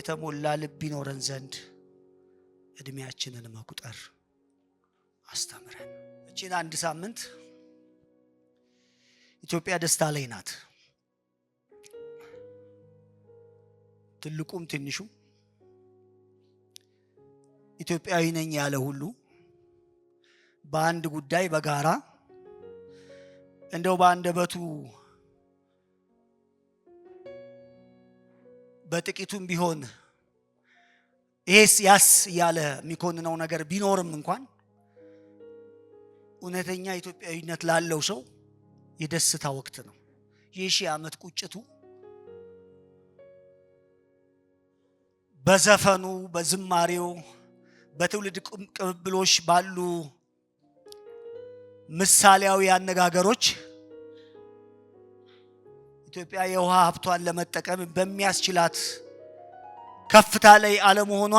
የተሞላ ልብ ይኖረን ዘንድ እድሜያችንን መቁጠር አስተምረን። እቺን አንድ ሳምንት ኢትዮጵያ ደስታ ላይ ናት። ትልቁም ትንሹ ኢትዮጵያዊ ነኝ ያለ ሁሉ በአንድ ጉዳይ በጋራ እንደው በአንደበቱ በጥቂቱም ቢሆን ይሄስ ያስ ያለ የሚኮንነው ነገር ቢኖርም እንኳን እውነተኛ ኢትዮጵያዊነት ላለው ሰው የደስታ ወቅት ነው። የሺህ ዓመት ቁጭቱ በዘፈኑ፣ በዝማሬው፣ በትውልድ ቅብብሎሽ ባሉ ምሳሌያዊ አነጋገሮች ኢትዮጵያ የውሃ ሀብቷን ለመጠቀም በሚያስችላት ከፍታ ላይ አለመሆኗ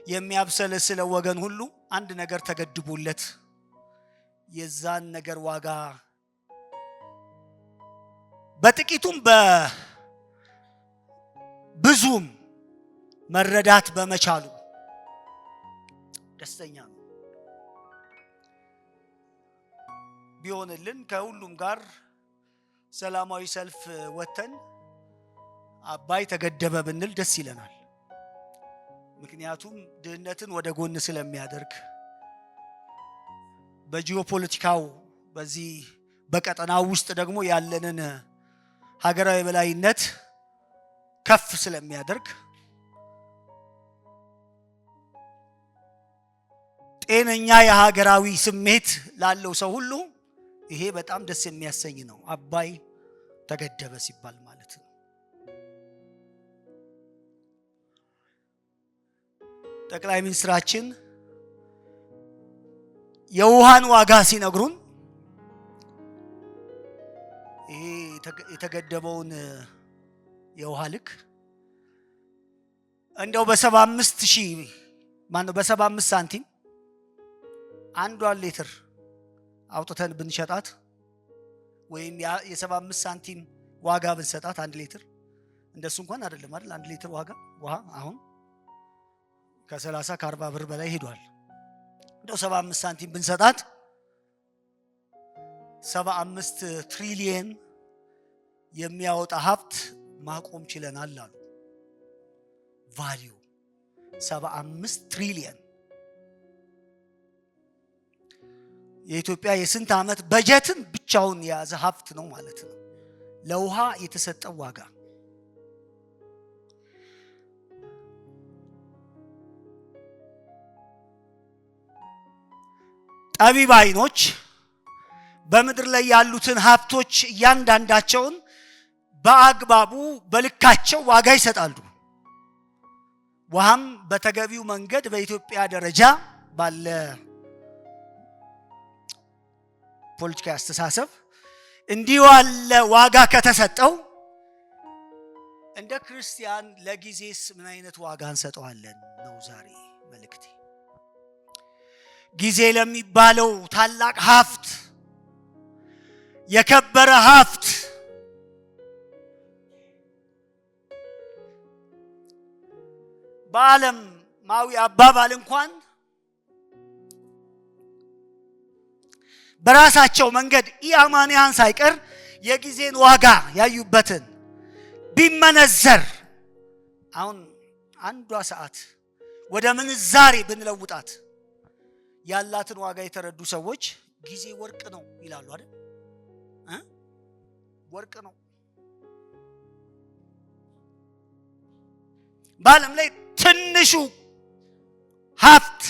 የሚያብሰለስለው ወገን ሁሉ አንድ ነገር ተገድቦለት የዛን ነገር ዋጋ በጥቂቱም በብዙም መረዳት በመቻሉ ደስተኛ ነው። ቢሆንልን ከሁሉም ጋር ሰላማዊ ሰልፍ ወተን አባይ ተገደበ ብንል ደስ ይለናል። ምክንያቱም ድህነትን ወደ ጎን ስለሚያደርግ በጂኦፖለቲካው በዚህ በቀጠናው ውስጥ ደግሞ ያለንን ሀገራዊ በላይነት ከፍ ስለሚያደርግ ጤነኛ የሀገራዊ ስሜት ላለው ሰው ሁሉ ይሄ በጣም ደስ የሚያሰኝ ነው። አባይ ተገደበ ሲባል ማለት ነው። ጠቅላይ ሚኒስትራችን የውሃን ዋጋ ሲነግሩን ይሄ የተገደበውን የውሃ ልክ እንደው በ75 ሳንቲም አንዷን ሊትር አውጥተን ብንሸጣት ወይም የ75 ሳንቲም ዋጋ ብንሰጣት አንድ ሊትር እንደሱ እንኳን አይደለም አይደል? አንድ ሊትር ዋጋ ውሃ አሁን ከ30 ከ40 ብር በላይ ሄዷል። እንደው 75 ሳንቲም ብንሰጣት 75 ትሪሊየን የሚያወጣ ሀብት ማቆም ችለናል አሉ። ቫልዩ 75 ትሪሊየን የኢትዮጵያ የስንት ዓመት በጀትን ብቻውን የያዘ ሀብት ነው ማለት ነው። ለውሃ የተሰጠው ዋጋ ጠቢብ አይኖች በምድር ላይ ያሉትን ሀብቶች እያንዳንዳቸውን በአግባቡ በልካቸው ዋጋ ይሰጣሉ። ውሃም በተገቢው መንገድ በኢትዮጵያ ደረጃ ባለ ፖለቲካ አስተሳሰብ እንዲህ ያለ ዋጋ ከተሰጠው እንደ ክርስቲያን ለጊዜስ ምን አይነት ዋጋ እንሰጠዋለን ነው ዛሬ መልእክቴ። ጊዜ ለሚባለው ታላቅ ሀብት፣ የከበረ ሀብት በዓለማዊ አባባል እንኳን በራሳቸው መንገድ ኢአማንያን ሳይቀር የጊዜን ዋጋ ያዩበትን ቢመነዘር አሁን አንዷ ሰዓት ወደ ምንዛሬ ብንለውጣት ያላትን ዋጋ የተረዱ ሰዎች ጊዜ ወርቅ ነው ይላሉ አይደል? ወርቅ ነው። በዓለም ላይ ትንሹ ሀብት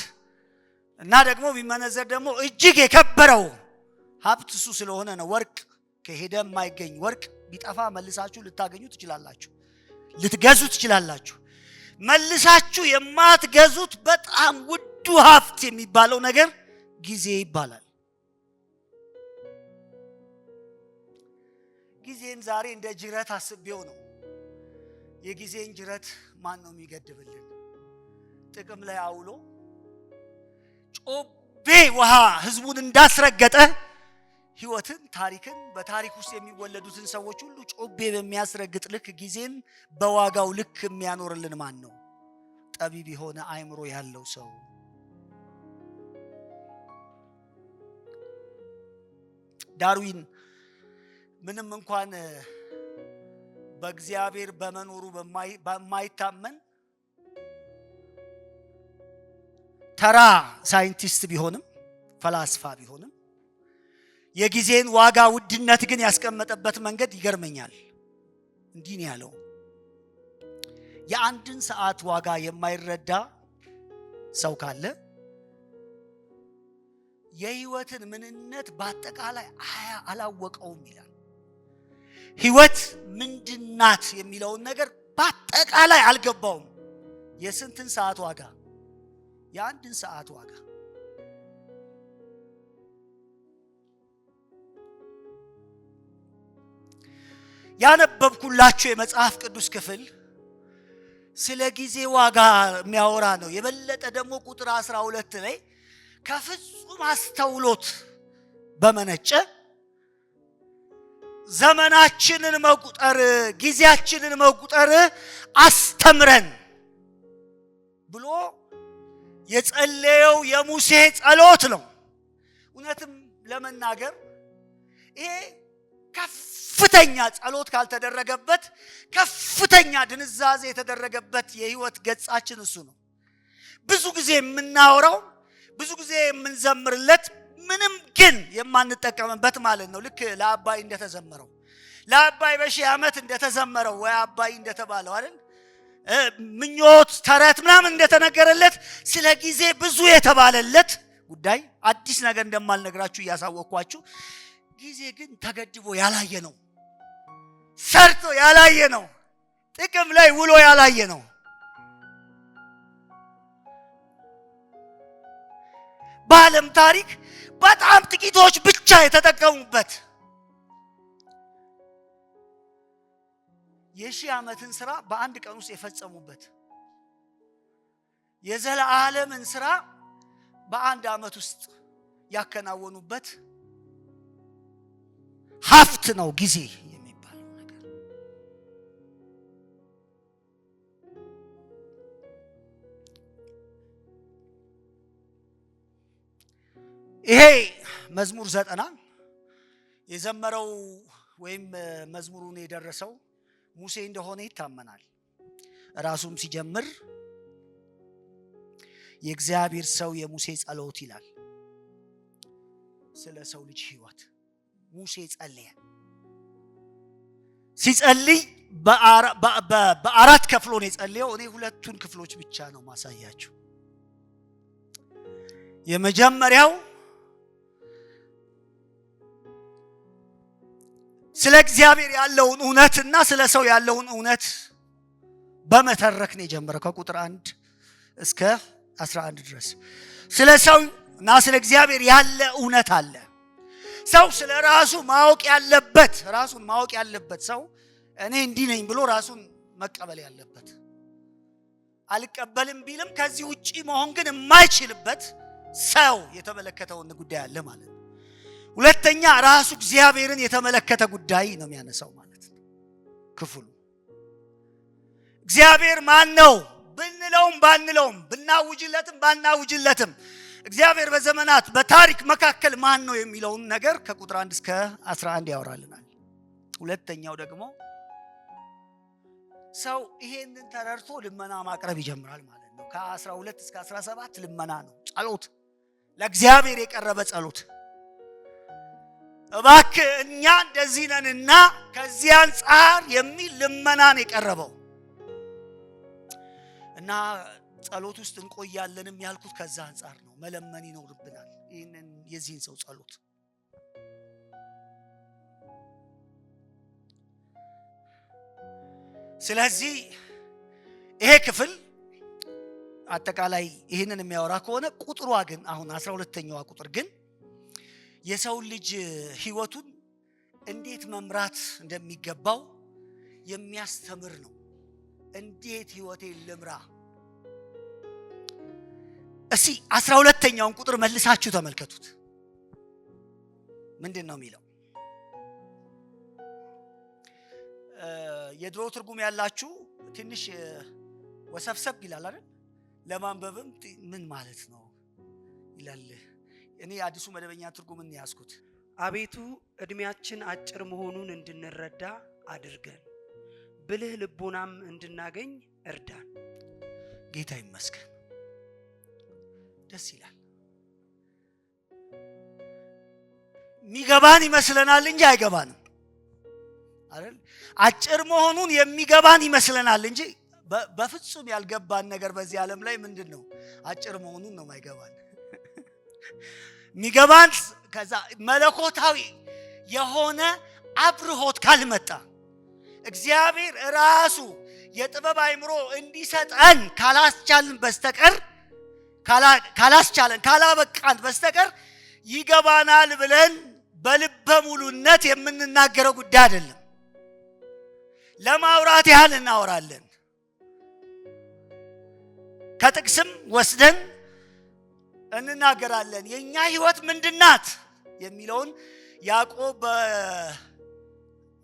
እና ደግሞ ቢመነዘር ደግሞ እጅግ የከበረው ሀብት እሱ ስለሆነ ነው። ወርቅ ከሄደ የማይገኝ ወርቅ ቢጠፋ መልሳችሁ ልታገኙ ትችላላችሁ፣ ልትገዙ ትችላላችሁ። መልሳችሁ የማትገዙት በጣም ውዱ ሀብት የሚባለው ነገር ጊዜ ይባላል። ጊዜን ዛሬ እንደ ጅረት አስቤው ነው። የጊዜን ጅረት ማን ነው የሚገድብልን? ጥቅም ላይ አውሎ ጮቤ ውሃ ህዝቡን እንዳስረገጠ ህይወትን፣ ታሪክን፣ በታሪክ ውስጥ የሚወለዱትን ሰዎች ሁሉ ጮቤ በሚያስረግጥ ልክ ጊዜን በዋጋው ልክ የሚያኖርልን ማን ነው? ጠቢብ የሆነ አእምሮ ያለው ሰው ዳርዊን ምንም እንኳን በእግዚአብሔር በመኖሩ በማይታመን ተራ ሳይንቲስት ቢሆንም ፈላስፋ ቢሆንም የጊዜን ዋጋ ውድነት ግን ያስቀመጠበት መንገድ ይገርመኛል። እንዲህ ነው ያለው፣ የአንድን ሰዓት ዋጋ የማይረዳ ሰው ካለ የህይወትን ምንነት በአጠቃላይ አላወቀውም ይላል። ህይወት ምንድናት የሚለውን ነገር በአጠቃላይ አልገባውም። የስንትን ሰዓት ዋጋ? የአንድን ሰዓት ዋጋ። ያነበብኩላችሁ የመጽሐፍ ቅዱስ ክፍል ስለ ጊዜ ዋጋ የሚያወራ ነው። የበለጠ ደግሞ ቁጥር 12 ላይ ከፍጹም አስተውሎት በመነጨ ዘመናችንን መቁጠር ጊዜያችንን መቁጠር አስተምረን ብሎ የጸለየው የሙሴ ጸሎት ነው። እውነትም ለመናገር ይሄ ከፍተኛ ጸሎት ካልተደረገበት ከፍተኛ ድንዛዜ የተደረገበት የህይወት ገጻችን እሱ ነው። ብዙ ጊዜ የምናወራው ብዙ ጊዜ የምንዘምርለት ምንም ግን የማንጠቀምበት ማለት ነው። ልክ ለአባይ እንደተዘመረው ለአባይ በሺህ ዓመት እንደተዘመረው ወይ አባይ እንደተባለው አይደል? ምኞት ተረት ምናምን እንደተነገረለት ስለ ጊዜ ብዙ የተባለለት ጉዳይ አዲስ ነገር እንደማልነግራችሁ እያሳወቅኳችሁ፣ ጊዜ ግን ተገድቦ ያላየ ነው፣ ሰርቶ ያላየ ነው፣ ጥቅም ላይ ውሎ ያላየ ነው። በዓለም ታሪክ በጣም ጥቂቶች ብቻ የተጠቀሙበት የሺህ ዓመትን ስራ በአንድ ቀን ውስጥ የፈጸሙበት የዘላለምን ስራ በአንድ ዓመት ውስጥ ያከናወኑበት ሀብት ነው ጊዜ የሚባለው ነገር። ይሄ መዝሙር 90 የዘመረው ወይም መዝሙሩን የደረሰው ሙሴ እንደሆነ ይታመናል። ራሱም ሲጀምር የእግዚአብሔር ሰው የሙሴ ጸሎት ይላል። ስለ ሰው ልጅ ህይወት ሙሴ ጸለየ። ሲጸልይ በአራት ከፍሎ ነው የጸለየው። እኔ ሁለቱን ክፍሎች ብቻ ነው ማሳያችሁ። የመጀመሪያው ስለ እግዚአብሔር ያለውን እውነትና ስለ ሰው ያለውን እውነት በመተረክ ነው የጀመረው። ከቁጥር 1 እስከ 11 ድረስ ስለ ሰውና ስለ እግዚአብሔር ያለ እውነት አለ። ሰው ስለ ራሱ ማወቅ ያለበት ራሱን ማወቅ ያለበት ሰው እኔ እንዲህ ነኝ ብሎ ራሱን መቀበል ያለበት፣ አልቀበልም ቢልም ከዚህ ውጪ መሆን ግን የማይችልበት ሰው የተመለከተውን ጉዳይ አለ ማለት ነው። ሁለተኛ ራሱ እግዚአብሔርን የተመለከተ ጉዳይ ነው የሚያነሳው ማለት ነው ክፍሉ። እግዚአብሔር ማን ነው ብንለውም ባንለውም ብናውጅለትም ባናውጅለትም እግዚአብሔር በዘመናት በታሪክ መካከል ማን ነው የሚለውን ነገር ከቁጥር 1 እስከ 11 ያወራልናል። ሁለተኛው ደግሞ ሰው ይሄንን ተረድቶ ልመና ማቅረብ ይጀምራል ማለት ነው። ከ12 እስከ 17 ልመና ነው፣ ጸሎት፣ ለእግዚአብሔር የቀረበ ጸሎት። እባክህ እኛ እንደዚህ ነንና ከዚህ አንጻር የሚል ልመናን የቀረበው እና ጸሎት ውስጥ እንቆያለንም ያልኩት ከዛ አንጻር ነው። መለመን ይኖርብናል ይሄንን የዚህን ሰው ጸሎት። ስለዚህ ይሄ ክፍል አጠቃላይ ይሄንን የሚያወራ ከሆነ ቁጥሯ ግን አሁን 12ኛዋ ቁጥር ግን የሰው ልጅ ህይወቱን እንዴት መምራት እንደሚገባው የሚያስተምር ነው። እንዴት ህይወቴን ልምራ? እስቲ 12ኛውን ቁጥር መልሳችሁ ተመልከቱት። ምንድን ነው የሚለው? የድሮ ትርጉም ያላችሁ ትንሽ ወሰፍሰብ ይላል አይደል? ለማንበብም ምን ማለት ነው ይላል። እኔ አዲሱ መደበኛ ትርጉምን ያስኩት አቤቱ እድሜያችን አጭር መሆኑን እንድንረዳ አድርገን ብልህ ልቦናም እንድናገኝ እርዳን። ጌታ ይመስገን። ደስ ይላል። የሚገባን ይመስለናል እንጂ አይገባንም አይደል? አጭር መሆኑን የሚገባን ይመስለናል እንጂ በፍጹም ያልገባን ነገር በዚህ ዓለም ላይ ምንድነው? አጭር መሆኑን ነው የማይገባን። የሚገባን ከዛ መለኮታዊ የሆነ አብርሆት ካልመጣ እግዚአብሔር ራሱ የጥበብ አይምሮ እንዲሰጠን ካላስቻለን በስተቀር ካላበቃን በስተቀር ይገባናል ብለን በልበ ሙሉነት የምንናገረው ጉዳይ አይደለም። ለማውራት ያህል እናወራለን። ከጥቅስም ወስደን እንናገራለን። የኛ ህይወት ምንድናት የሚለውን ያዕቆብ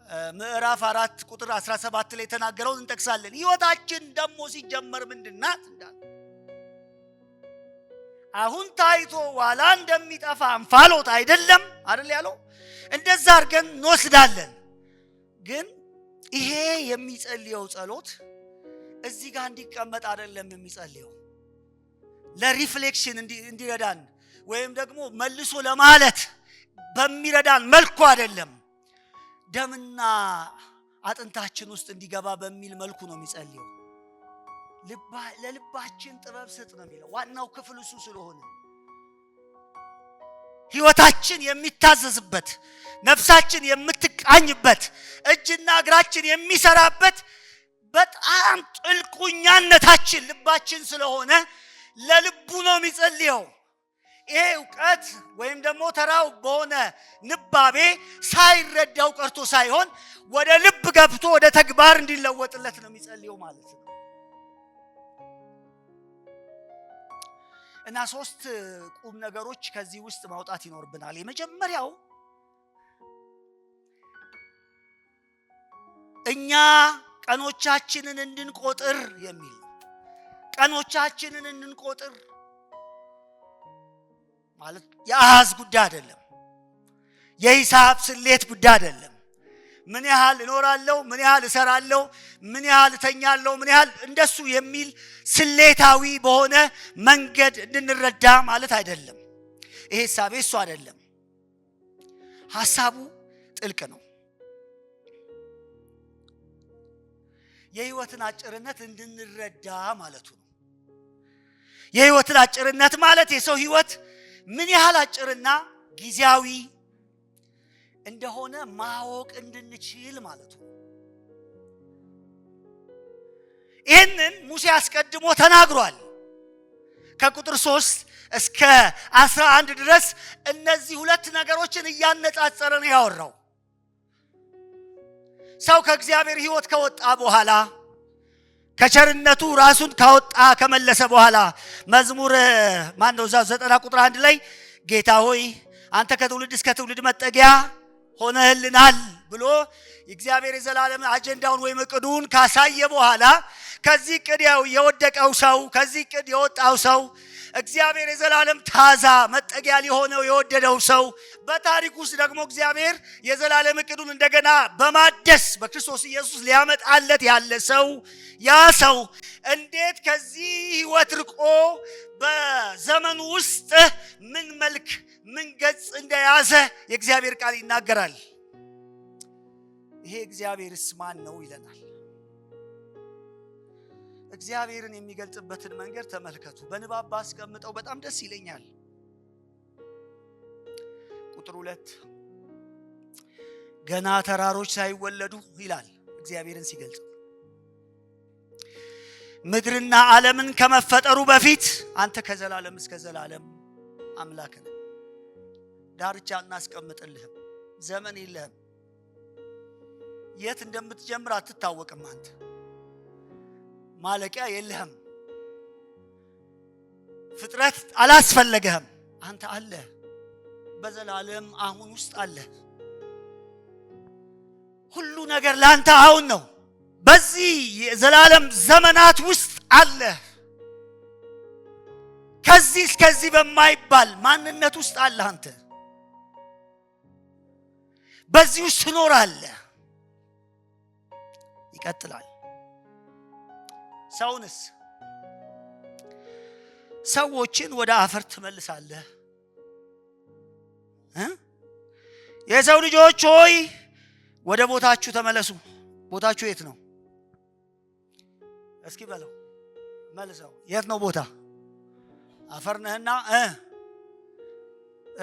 በምዕራፍ 4 ቁጥር 17 ላይ ተናገረውን እንጠቅሳለን። ህይወታችን ደግሞ ሲጀመር ምንድናት እንዳለ አሁን ታይቶ ኋላ እንደሚጠፋ እንፋሎት አይደለም አይደል ያለው። እንደዛ አድርገን እንወስዳለን። ግን ይሄ የሚጸልየው ጸሎት እዚህ ጋር እንዲቀመጥ አይደለም የሚጸልየው። ለሪፍሌክሽን እንዲረዳን ወይም ደግሞ መልሶ ለማለት በሚረዳን መልኩ አይደለም። ደምና አጥንታችን ውስጥ እንዲገባ በሚል መልኩ ነው የሚጸልየው። ለልባችን ጥበብ ስጥ ነው የሚለው። ዋናው ክፍል እሱ ስለሆነ ህይወታችን የሚታዘዝበት፣ ነፍሳችን የምትቃኝበት፣ እጅና እግራችን የሚሰራበት በጣም ጥልቁኛነታችን ልባችን ስለሆነ ለልቡ ነው የሚጸልየው። ይሄ ዕውቀት ወይም ደግሞ ተራው በሆነ ንባቤ ሳይረዳው ቀርቶ ሳይሆን ወደ ልብ ገብቶ ወደ ተግባር እንዲለወጥለት ነው የሚጸልየው ማለት ነው። እና 3 ቁም ነገሮች ከዚህ ውስጥ ማውጣት ይኖርብናል። የመጀመሪያው እኛ ቀኖቻችንን እንድንቆጥር የሚል ነው። ቀኖቻችንን እንድንቆጥር ማለት የአሃዝ ጉዳይ አይደለም። የሂሳብ ስሌት ጉዳይ አይደለም። ምን ያህል እኖራለሁ፣ ምን ያህል እሰራለሁ፣ ምን ያህል እተኛለሁ፣ ምን ያህል እንደሱ የሚል ስሌታዊ በሆነ መንገድ እንድንረዳ ማለት አይደለም። ይሄ ሐሳብ እሱ አይደለም። ሐሳቡ ጥልቅ ነው። የህይወትን አጭርነት እንድንረዳ ማለቱ ነው። የህይወትን አጭርነት ማለት የሰው ህይወት ምን ያህል አጭርና ጊዜያዊ እንደሆነ ማወቅ እንድንችል ማለቱ ነው። ይህንን ሙሴ አስቀድሞ ተናግሯል። ከቁጥር 3 እስከ 11 ድረስ እነዚህ 2 ነገሮችን እያነጻጸረ ነው ያወራው። ሰው ከእግዚአብሔር ህይወት ከወጣ በኋላ ከቸርነቱ ራሱን ካወጣ ከመለሰ በኋላ መዝሙር 90 ቁጥር 1 ላይ ጌታ ሆይ አንተ ከትውልድ እስከ ትውልድ መጠጊያ ሆነህልናል ብሎ እግዚአብሔር የዘላለም አጀንዳውን ወይም እቅዱን ካሳየ በኋላ ከዚህ ቅድ የወደቀው ሰው ከዚህ ቅድ የወጣው ሰው እግዚአብሔር የዘላለም ታዛ መጠጊያ ሊሆነው የወደደው ሰው በታሪክ ውስጥ ደግሞ እግዚአብሔር የዘላለም እቅዱን እንደገና በማደስ በክርስቶስ ኢየሱስ ሊያመጣለት ያለ ሰው ያ ሰው እንዴት ከዚህ ህይወት ርቆ በዘመኑ ውስጥ ምን መልክ ምን ገጽ እንደያዘ የእግዚአብሔር ቃል ይናገራል። ይሄ እግዚአብሔርስ ማን ነው ይለናል። እግዚአብሔርን የሚገልጽበትን መንገድ ተመልከቱ። በንባብ ባስቀምጠው በጣም ደስ ይለኛል። ቁጥር 2 ገና ተራሮች ሳይወለዱ ይላል እግዚአብሔርን ሲገልጽ። ምድርና ዓለምን ከመፈጠሩ በፊት አንተ ከዘላለም እስከ ዘላለም አምላክ ነህ። ዳርቻ እናስቀምጥልህም፣ ዘመን የለህም። የት እንደምትጀምር አትታወቅም። አንተ ማለቂያ የለህም። ፍጥረት አላስፈለገህም። አንተ አለህ፣ በዘላለም አሁን ውስጥ አለህ። ሁሉ ነገር ለአንተ አሁን ነው። በዚህ የዘላለም ዘመናት ውስጥ አለህ። ከዚህ እስከዚህ በማይባል ማንነት ውስጥ አለ አንተ በዚህ ውስጥ ትኖራለህ ይቀጥላል ሰውንስ ሰዎችን ወደ አፈር ትመልሳለህ የሰው ልጆች ሆይ ወደ ቦታችሁ ተመለሱ ቦታችሁ የት ነው እስኪ በለው መልሰው የት ነው ቦታ አፈር ነህና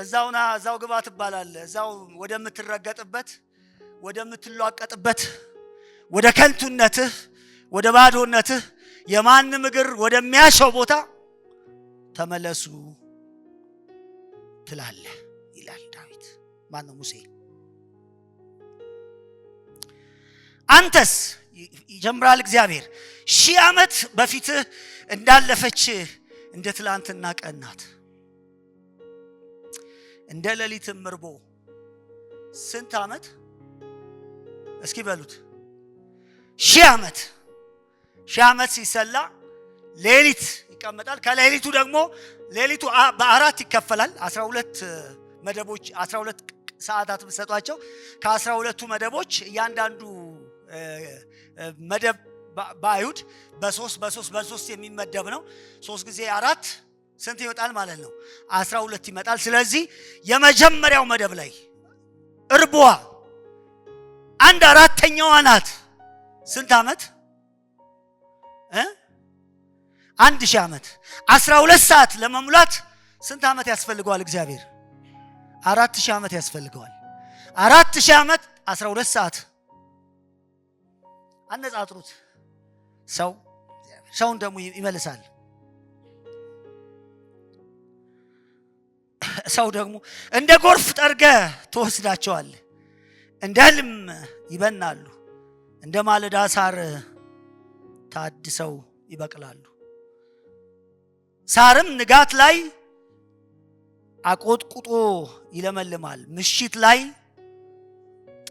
እዛው ግባ ትባላለህ እዛው ወደምትረገጥበት ወደምትሏቀጥበት ወደ ከንቱነትህ ወደ ባዶነትህ የማንም እግር ወደሚያሸው ቦታ ተመለሱ ትላለህ ይላል ዳዊት ማነው ሙሴ አንተስ ይጀምራል እግዚአብሔር 1000 ዓመት በፊትህ እንዳለፈች እንደ ትላንትና ቀናት እንደ ሌሊትም ምርቦ ስንት ዓመት እስኪ በሉት 1000 ዓመት ሲሰላ ሌሊት ይቀመጣል ከሌሊቱ ደግሞ ሌሊቱ በአራት ይከፈላል 12 መደቦች 12 ሰዓታት በሰጧቸው ከ12ቱ መደቦች እያንዳንዱ መደብ ባይሁድ በ3 የሚመደብ ነው 3 ጊዜ 4 ስንት ይወጣል ማለት ነው 12 ይመጣል ስለዚህ የመጀመሪያው መደብ ላይ እርቧ 1/4ኛዋ ናት ስንት ዓመት 1000 ዓመት 12 ሰዓት ለመሙላት ስንት ዓመት ያስፈልገዋል እግዚአብሔር 4000 ዓመት ያስፈልገዋል 4000 ዓመት 12 ሰዓት አነጻጽሩት ሰውን ደግሞ ይመልሳል ሰው ደግሞ እንደ ጎርፍ ጠርገ ተወስዳቸዋል እንደ ህልም ይበናሉ እንደ ማለዳ ሳር ታድሰው ይበቅላሉ ሳርም ንጋት ላይ አቆጥቁጦ ይለመልማል ምሽት ላይ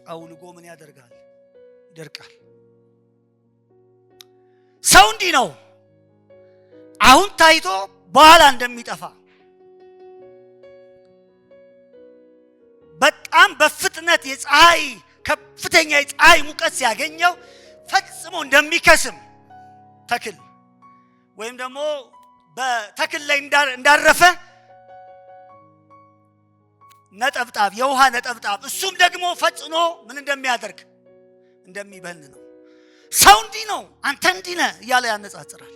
ጠውልጎ ምን ያደርጋል ይደርቃል ሰው እንዲህ ነው አሁን ታይቶ በኋላ እንደሚጠፋ በጣም በፍጥነት የፀሐይ ከፍተኛ የፀሐይ ሙቀት ሲያገኘው ፈጽሞ እንደሚከስም ተክል ወይም ደግሞ በተክል ላይ እንዳረፈ ነጠብጣብ የውሃ ነጠብጣብ እሱም ደግሞ ፈጽኖ ምን እንደሚያደርግ እንደሚበን ነው ሰው እንዲህ ነው አንተ እንዲህ ነህ እያለ ያነጻጽራል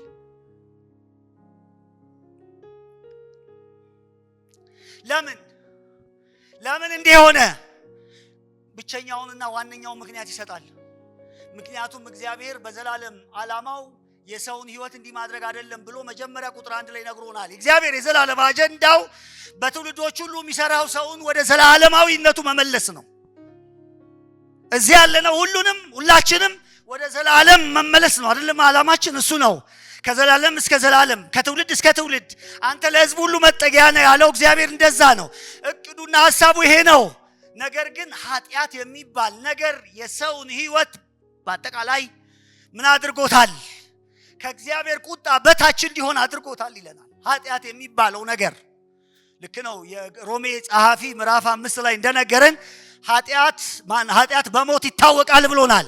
ለምን እንዲህ ሆነ ብቸኛውንና ዋነኛው ምክንያት ይሰጣል ምክንያቱም እግዚአብሔር በዘላለም ዓላማው የሰውን ህይወት እንዲህ ማድረግ አይደለም ብሎ መጀመሪያ ቁጥር 1 ላይ ነግሮናል እግዚአብሔር የዘላለም አጀንዳው በትውልዶች ሁሉ የሚሰራው ሰውን ወደ ዘላለማዊነቱ መመለስ ነው እዚህ ያለነው ሁላችንም ወደ ዘላለም መመለስ ነው አይደለም ዓላማችን እሱ ነው ከዘላለም እስከ ዘላለም ከትውልድ እስከ ትውልድ አንተ ለህዝብ ሁሉ መጠጊያ ነህ ያለው እግዚአብሔር እንደዛ ነው እቅዱና ሐሳቡ ይሄ ነው ነገር ግን ኃጢአት የሚባል ነገር የሰውን ህይወት በአጠቃላይ ምን አድርጎታል ከእግዚአብሔር ቁጣ በታች እንዲሆን አድርጎታል ይለናል ኃጢአት የሚባለው ነገር ልክ ነው የሮሜ ጸሐፊ ምዕራፍ 5 ላይ እንደነገረን ኃጢአት በሞት ይታወቃል ብሎናል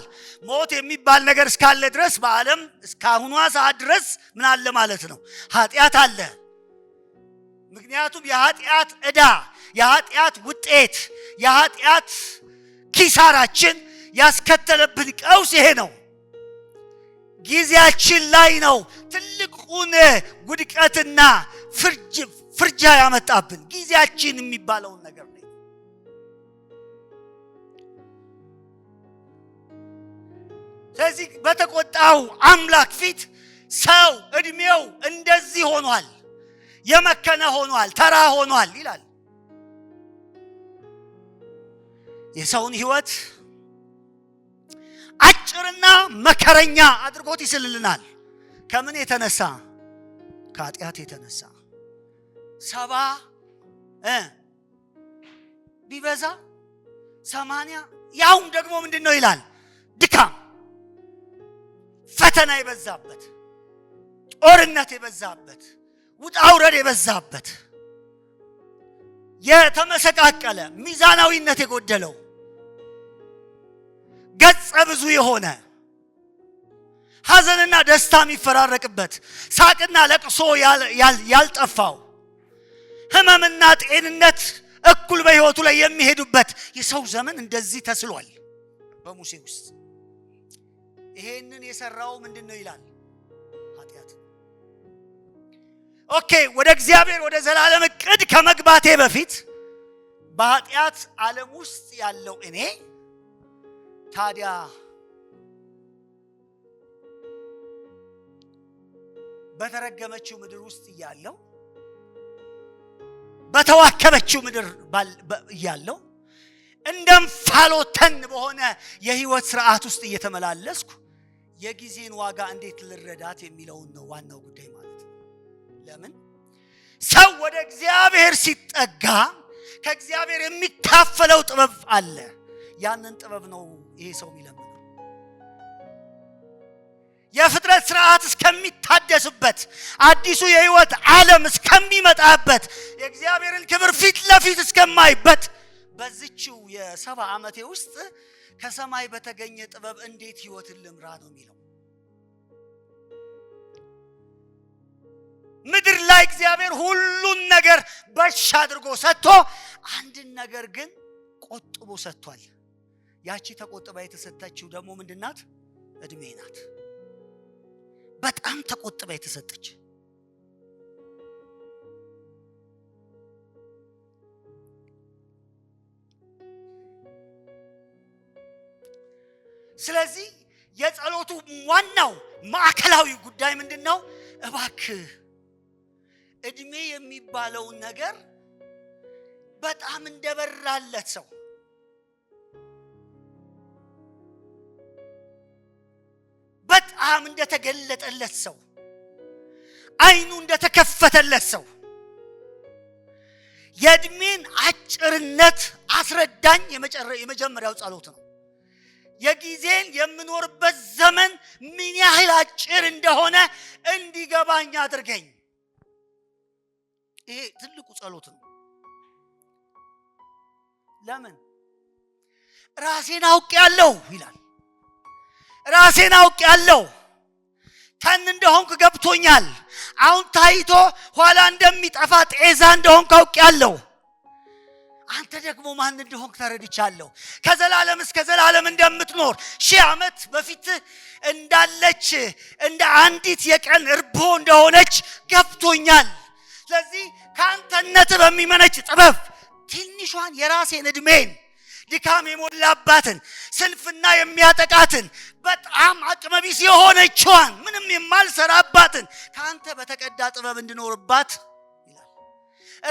ሞት የሚባል ነገር እስካለ ድረስ በዓለም እስካሁኗ ሰዓት ድረስ ምን አለ ማለት ነው ኃጢአት አለ ምክንያቱም የኃጢአት ዕዳ የኃጢአት ውጤት የኃጢአት ኪሳራችን ያስከተለብን ቀውስ ይሄ ነው ጊዜያችን ላይ ነው ትልቁን ውድቀትና ፍርጃ ያመጣብን ጊዜያችን የሚባለው ነገር ነው ስለዚህ በተቆጣው አምላክ ፊት ሰው እድሜው እንደዚህ ሆኗል የመከነ ሆኗል ተራ ሆኗል ይላል የሰውን ህይወት አጭርና መከረኛ አድርጎት ይስልልናል ከምን የተነሳ ከኃጢአት የተነሳ 70 ቢበዛ 80 ያውም ደግሞ ምንድነው ይላል ድካም ፈተና የበዛበት ጦርነት የበዛበት ውጣ ውረድ የበዛበት የተመሰቃቀለ ሚዛናዊነት የጎደለው ገጸ ብዙ የሆነ ሐዘንና ደስታ የሚፈራረቅበት ሳቅና ለቅሶ ያልጠፋው ህመምና ጤንነት እኩል በህይወቱ ላይ የሚሄዱበት የሰው ዘመን እንደዚህ ተስሏል በሙሴ ውስጥ። ይሄንን የሰራው ምንድነው ይላል? ኃጢአት። ኦኬ፣ ወደ እግዚአብሔር ወደ ዘላለም ዕቅድ ከመግባቴ በፊት በኃጢአት ዓለም ውስጥ ያለው እኔ ታዲያ በተረገመችው ምድር ውስጥ እያለው በተዋከበችው ምድር እያለው እንደምፋሎተን በሆነ የህይወት ስርዓት ውስጥ እየተመላለስኩ የጊዜን ዋጋ እንዴት ልረዳት የሚለውን ነው ዋናው ጉዳይ ማለት ነው። ለምን ሰው ወደ እግዚአብሔር ሲጠጋ ከእግዚአብሔር የሚካፈለው ጥበብ አለ። ያንን ጥበብ ነው ይሄ ሰው የሚለምነው። የፍጥረት ስርዓት እስከሚታደስበት አዲሱ የህይወት ዓለም እስከሚመጣበት የእግዚአብሔርን ክብር ፊት ለፊት እስከማይበት በዚህችው የ70 ዓመቴ ውስጥ ከሰማይ በተገኘ ጥበብ እንዴት ህይወትን ልምራ ነው የሚለው። ምድር ላይ እግዚአብሔር ሁሉን ነገር በሽ አድርጎ ሰጥቶ አንድን ነገር ግን ቆጥቦ ሰጥቷል። ያቺ ተቆጥባ የተሰጠችው ደግሞ ምንድናት? እድሜ ናት። በጣም ተቆጥባ የተሰጠች። ስለዚህ የጸሎቱ ዋናው ማዕከላዊ ጉዳይ ምንድነው? እባክህ እድሜ የሚባለውን ነገር በጣም እንደበራለት ሰው በጣም እንደተገለጠለት ሰው አይኑ እንደተከፈተለት ሰው የእድሜን አጭርነት አስረዳኝ የመጀመሪያው ጸሎት ነው። የጊዜን የምኖርበት ዘመን ምን ያህል አጭር እንደሆነ እንዲገባኝ አድርገኝ። ይሄ ትልቁ ጸሎት ነው። ለምን? ራሴን አውቄያለሁ ይላል። ራሴን አውቄያለሁ፣ ተን እንደሆንኩ ገብቶኛል። አሁን ታይቶ ኋላ እንደሚጠፋ ጤዛ እንደሆንኩ አውቄያለሁ። አንተ ደግሞ ማን እንደሆንክ ተረድቻለሁ። ከዘላለም እስከ ዘላለም እንደምትኖር 1000 ዓመት በፊት እንዳለች እንደ አንዲት የቀን እርቦ እንደሆነች ገብቶኛል። ስለዚህ ካንተነት በሚመነጭ ጥበብ ትንሿን የራሴን እድሜን ድካም የሞላባትን ስንፍና የሚያጠቃትን በጣም አቅመቢስ የሆነችዋን ምንም የማልሰራባትን ካንተ በተቀዳ ጥበብ እንድኖርባት ይላል።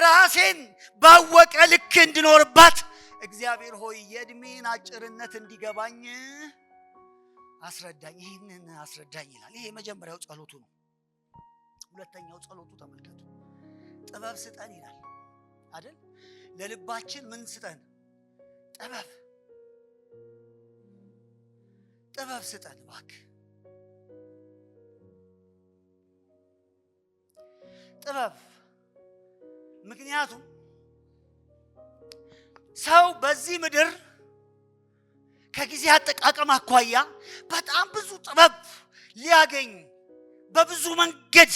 ራሴን ባወቀ ልክ እንድኖርባት እግዚአብሔር ሆይ የእድሜን አጭርነት እንዲገባኝ አስረዳኝ፣ ይህንን አስረዳኝ ይላል። ይሄ የመጀመሪያው ጸሎቱ ነው። ሁለተኛው ጸሎቱ ተመልከቱ። ጥበብ ስጠን ይላል አይደል? ለልባችን ምን ስጠን? ጥበብ ስጠን እባክህ። ጥበብ። ምክንያቱም ሰው በዚህ ምድር ከጊዜ አጠቃቀም አኳያ በጣም ብዙ ጥበብ ሊያገኝ በብዙ መንገድ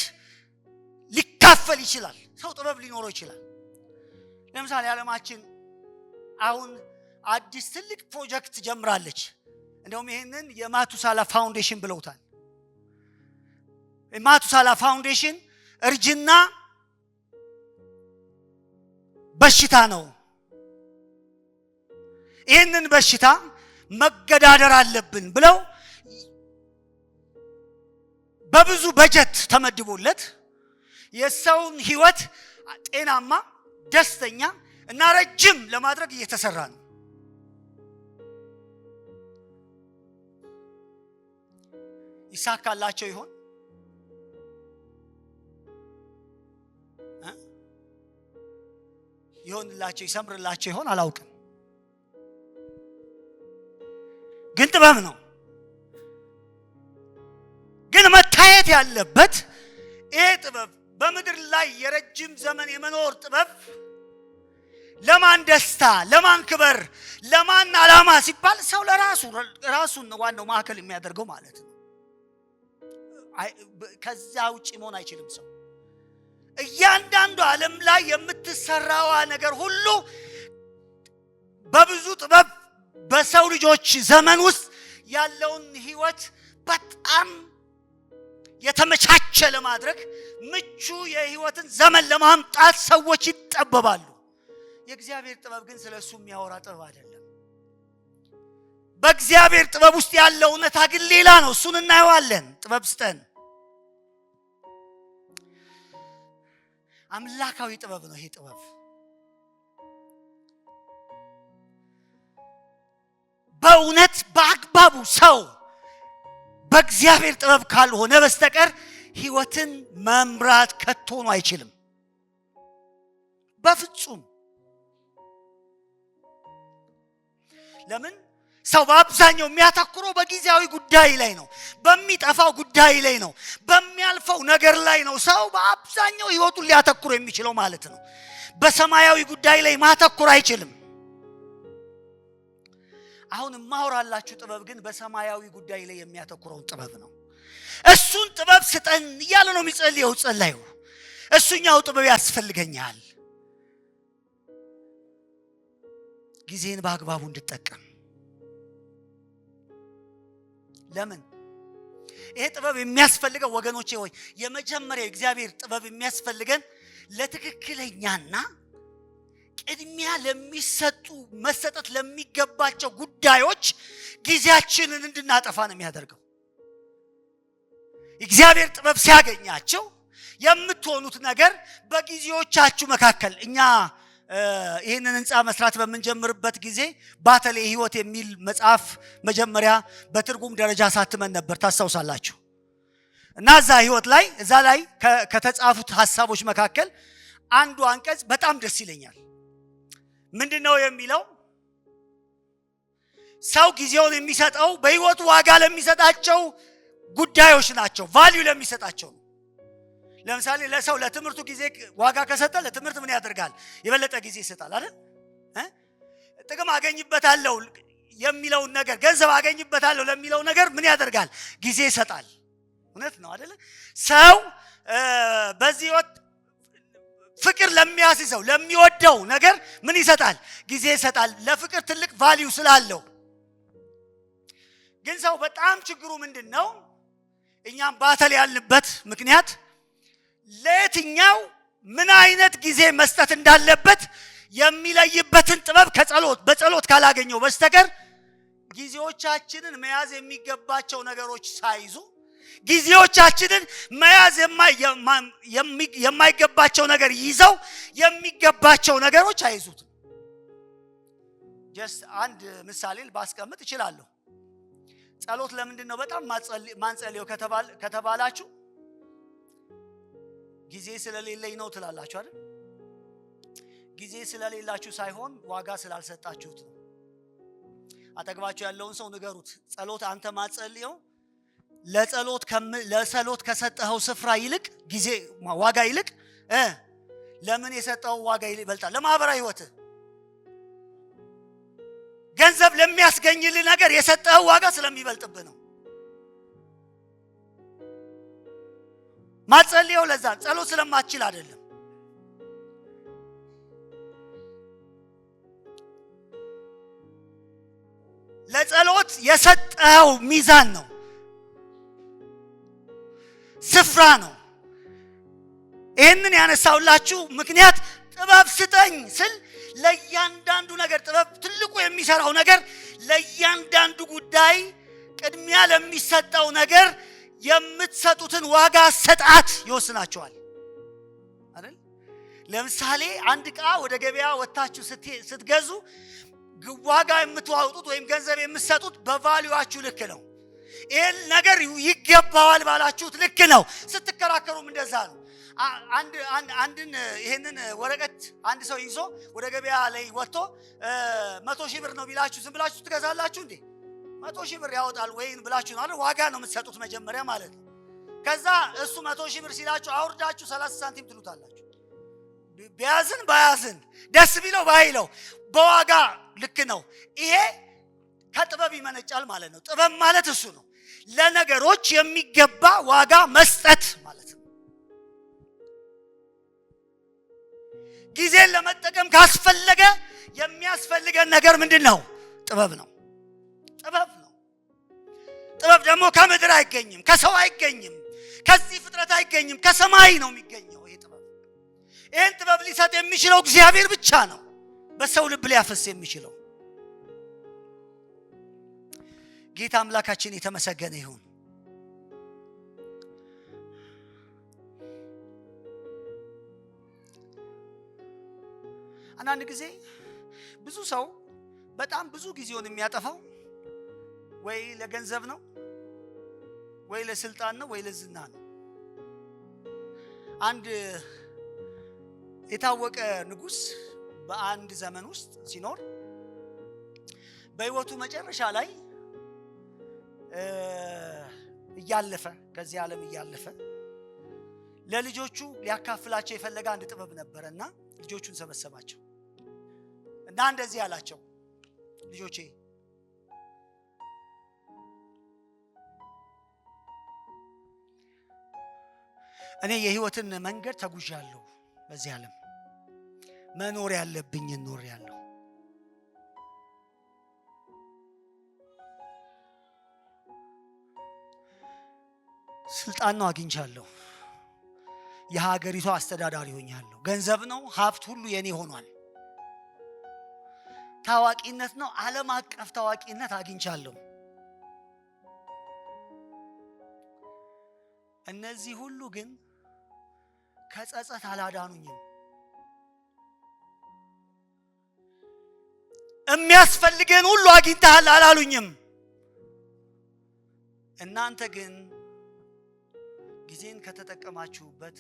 ሊካፈል ይችላል። ሰው ጥበብ ሊኖረው ይችላል። ለምሳሌ ዓለማችን አሁን አዲስ ትልቅ ፕሮጀክት ጀምራለች። እንደውም ይሄንን የማቱሳላ ፋውንዴሽን ብለውታል። የማቱሳላ ፋውንዴሽን እርጅና በሽታ ነው፣ ይህንን በሽታ መገዳደር አለብን ብለው በብዙ በጀት ተመድቦለት የሰውን ህይወት ጤናማ፣ ደስተኛ እና ረጅም ለማድረግ እየተሰራ ነው። ይሳካላቸው ይሆን? ይሆንላቸው ይሰምርላቸው ይሆን? አላውቅም። ግን ጥበብ ነው። ግን መታየት ያለበት ይሄ ጥበብ በምድር ላይ የረጅም ዘመን የመኖር ጥበብ ለማን ደስታ፣ ለማን ክብር፣ ለማን ዓላማ ሲባል ሰው ራሱን ዋናው ማዕከል የሚያደርገው ማለት ነው። ከዛ ውጪ መሆን አይችልም ሰው። እያንዳንዱ ዓለም ላይ የምትሰራዋ ነገር ሁሉ በብዙ ጥበብ በሰው ልጆች ዘመን ውስጥ ያለውን ህይወት በጣም የተመቻቸ ለማድረግ ምቹ የህይወትን ዘመን ለማምጣት ሰዎች ይጠበባሉ። የእግዚአብሔር ጥበብ ግን ስለሱ የሚያወራ ጥበብ አይደለም። በእግዚአብሔር ጥበብ ውስጥ ያለው እውነታ ግን ሌላ ነው። እሱን እናየዋለን። ጥበብ ስጠን። አምላካዊ ጥበብ ነው ይሄ ጥበብ። በእውነት በአግባቡ ሰው በእግዚአብሔር ጥበብ ካልሆነ በስተቀር ህይወትን መምራት ከቶ ነው አይችልም። በፍጹም። ለምን? ሰው በአብዛኛው የሚያተኩረው በጊዜያዊ ጉዳይ ላይ ነው፣ በሚጠፋው ጉዳይ ላይ ነው፣ በሚያልፈው ነገር ላይ ነው። ሰው በአብዛኛው ህይወቱን ሊያተኩር የሚችለው ማለት ነው። በሰማያዊ ጉዳይ ላይ ማተኩር አይችልም። አሁን ማውራላችሁ ጥበብ ግን በሰማያዊ ጉዳይ ላይ የሚያተኩረው ጥበብ ነው። እሱን ጥበብ ስጠን እያለ ነው የሚጸልየው ጸላዩ። እሱኛው ጥበብ ያስፈልገኛል፣ ጊዜን በአግባቡ እንድጠቀም። ለምን? ይሄ ጥበብ የሚያስፈልገው ወገኖቼ ሆይ የመጀመሪያው እግዚአብሔር ጥበብ የሚያስፈልገን ለትክክለኛና ቅድሚያ ለሚሰጡ መሰጠት ለሚገባቸው ጉዳዮች ጊዜያችንን እንድናጠፋ ነው የሚያደርገው። እግዚአብሔር ጥበብ ሲያገኛቸው የምትሆኑት ነገር በጊዜዎቻችሁ መካከል እኛ ይሄንን ህንጻ መስራት በመንጀምርበት ጊዜ ባተሌ ህይወት የሚል መጽሐፍ መጀመሪያ በትርጉም ደረጃ ሳትመን ነበር ታስታውሳላችሁ። እና እዛ ላይ ከተጻፉት ሐሳቦች መካከል አንዱ አንቀጽ በጣም ደስ ይለኛል። ምንድነው የሚለው? ሰው ጊዜውን የሚሰጠው በህይወቱ ዋጋ ለሚሰጣቸው ጉዳዮች ናቸው፣ ቫልዩ ለሚሰጣቸው ነው። ለምሳሌ ለሰው ለትምህርቱ ጊዜ ዋጋ ከሰጠ ለትምህርት ምን ያደርጋል? የበለጠ ጊዜ ይሰጣል አይደል? ጥቅም አገኝበታለሁ የሚለውን ነገር፣ ገንዘብ አገኝበታለሁ ለሚለው ነገር ምን ያደርጋል? ጊዜ ይሰጣል። እውነት ነው አይደል? ሰው በዚህ ወጥ ፍቅር ለሚያስይዘው ለሚወደው ነገር ምን ይሰጣል? ጊዜ ይሰጣል። ለፍቅር ትልቅ ቫልዩ ስላለው። ግን ሰው በጣም ችግሩ ምንድነው? እኛም ባተል ያልንበት ምክንያት ለየትኛው ምን አይነት ጊዜ መስጠት እንዳለበት የሚለይበትን ጥበብ በጸሎት ካላገኘው በስተቀር ጊዜዎቻችንን መያዝ የሚገባቸው ነገሮች ሳይዙ ጊዜዎቻችንን መያዝ የማይገባቸው ነገር ይዘው የሚገባቸው ነገሮች አይዙትም። ጀስት አንድ ምሳሌ ባስቀምጥ እችላለሁ። ጸሎት ለምንድን ነው በጣም ማንጸልየው ከተባላችሁ ጊዜ ስለሌለኝ ነው ትላላችሁ አይደል? ጊዜ ስለሌላችሁ ሳይሆን ዋጋ ስላልሰጣችሁት ነው። አጠገባችሁ ያለውን ሰው ንገሩት፣ ጸሎት አንተ ማጸልየው ለጸሎት ከሰጠኸው ስፍራ ይልቅ ጊዜ ዋጋ ይልቅ ለምን የሰጠው ዋጋ ይበልጣል? ለማህበራዊ ህይወት ገንዘብ ለሚያስገኝልህ ነገር የሰጠኸው ዋጋ ስለሚበልጥብህ ነው። ማጸልየው ለዛ ጸሎት ስለማትችል አይደለም። ለጸሎት የሰጠኸው ሚዛን ነው፣ ስፍራ ነው። ይህንን ያነሳውላችሁ ምክንያት ጥበብ ስጠኝ ስል ለእያንዳንዱ ነገር ጥበብ ትልቁ የሚሰራው ነገር ለእያንዳንዱ ጉዳይ ቅድሚያ ለሚሰጠው ነገር የምትሰጡትን ዋጋ ሰጣት ይወስናቸዋል አይደል? ለምሳሌ አንድ ዕቃ ወደ ገበያ ወጣችሁ ስትገዙ ዋጋ የምትዋውጡት ወይም ገንዘብ የምትሰጡት በቫልዩአችሁ ልክ ነው። ይሄን ነገር ይገባዋል ባላችሁት ልክ ነው። ስትከራከሩም እንደዛ ነው። ይሄንን ወረቀት አንድ ሰው ይዞ ወደ ገበያ ላይ ወጥቶ 100,000 ብር ነው ቢላችሁ ዝም ብላችሁ ትገዛላችሁ እንዴ? 100,000 ብር ያወጣል ወይን ብላችሁ ነው አይደል? ዋጋ ነው የምትሰጡት መጀመሪያ ማለት ነው። ከዛ እሱ 100,000 ብር ሲላችሁ አውርዳችሁ 30 ሳንቲም ትሉታላችሁ። ቢያዝን ባያዝን ደስ ቢለው ባይለው በዋጋ ልክ ነው። ይሄ ከጥበብ ይመነጫል ማለት ነው። ጥበብ ማለት እሱ ነው። ለነገሮች የሚገባ ዋጋ መስጠት ማለት ነው። ጊዜን ለመጠቀም ካስፈለገ የሚያስፈልገን ነገር ምንድነው? ጥበብ ነው። ጥበብ ነው። ጥበብ ደግሞ ከምድር አይገኝም፣ ከሰው አይገኝም፣ ከዚህ ፍጥረት አይገኝም፣ ከሰማይ ነው የሚገኘው። ይሄ ጥበብ ይሄን ጥበብ ሊሰጥ የሚችለው እግዚአብሔር ብቻ ነው። በሰው ልብ ሊያፈስ የሚችለው ጌታ አምላካችን የተመሰገነ ይሁን። አንዳንድ ጊዜ ብዙ ሰው በጣም ብዙ ጊዜውን የሚያጠፋው ወይ ለገንዘብ ነው፣ ወይ ለስልጣን ነው፣ ወይ ለዝና ነው። አንድ የታወቀ ንጉስ በአንድ ዘመን ውስጥ ሲኖር በህይወቱ መጨረሻ ላይ እያለፈ ከዚህ ዓለም እያለፈ ለልጆቹ ሊያካፍላቸው የፈለገ አንድ ጥበብ ነበርና ልጆቹን ሰበሰባቸው እና እንደዚህ አላቸው፣ ልጆቼ እኔ የህይወትን መንገድ ተጉዣለሁ። በዚህ ዓለም መኖር ያለብኝ ኖር ያለው ስልጣን ነው አግኝቻለሁ። የሀገሪቷ አስተዳዳሪ ሆኛለሁ። ገንዘብ ነው፣ ሀብት ሁሉ የኔ ሆኗል። ታዋቂነት ነው፣ ዓለም አቀፍ ታዋቂነት አግኝቻለሁ። እነዚህ ሁሉ ግን ከጸጸት አላዳኑኝም። የሚያስፈልገን ሁሉ አግኝተሃል አላሉኝም። እናንተ ግን ጊዜን ከተጠቀማችሁበት፣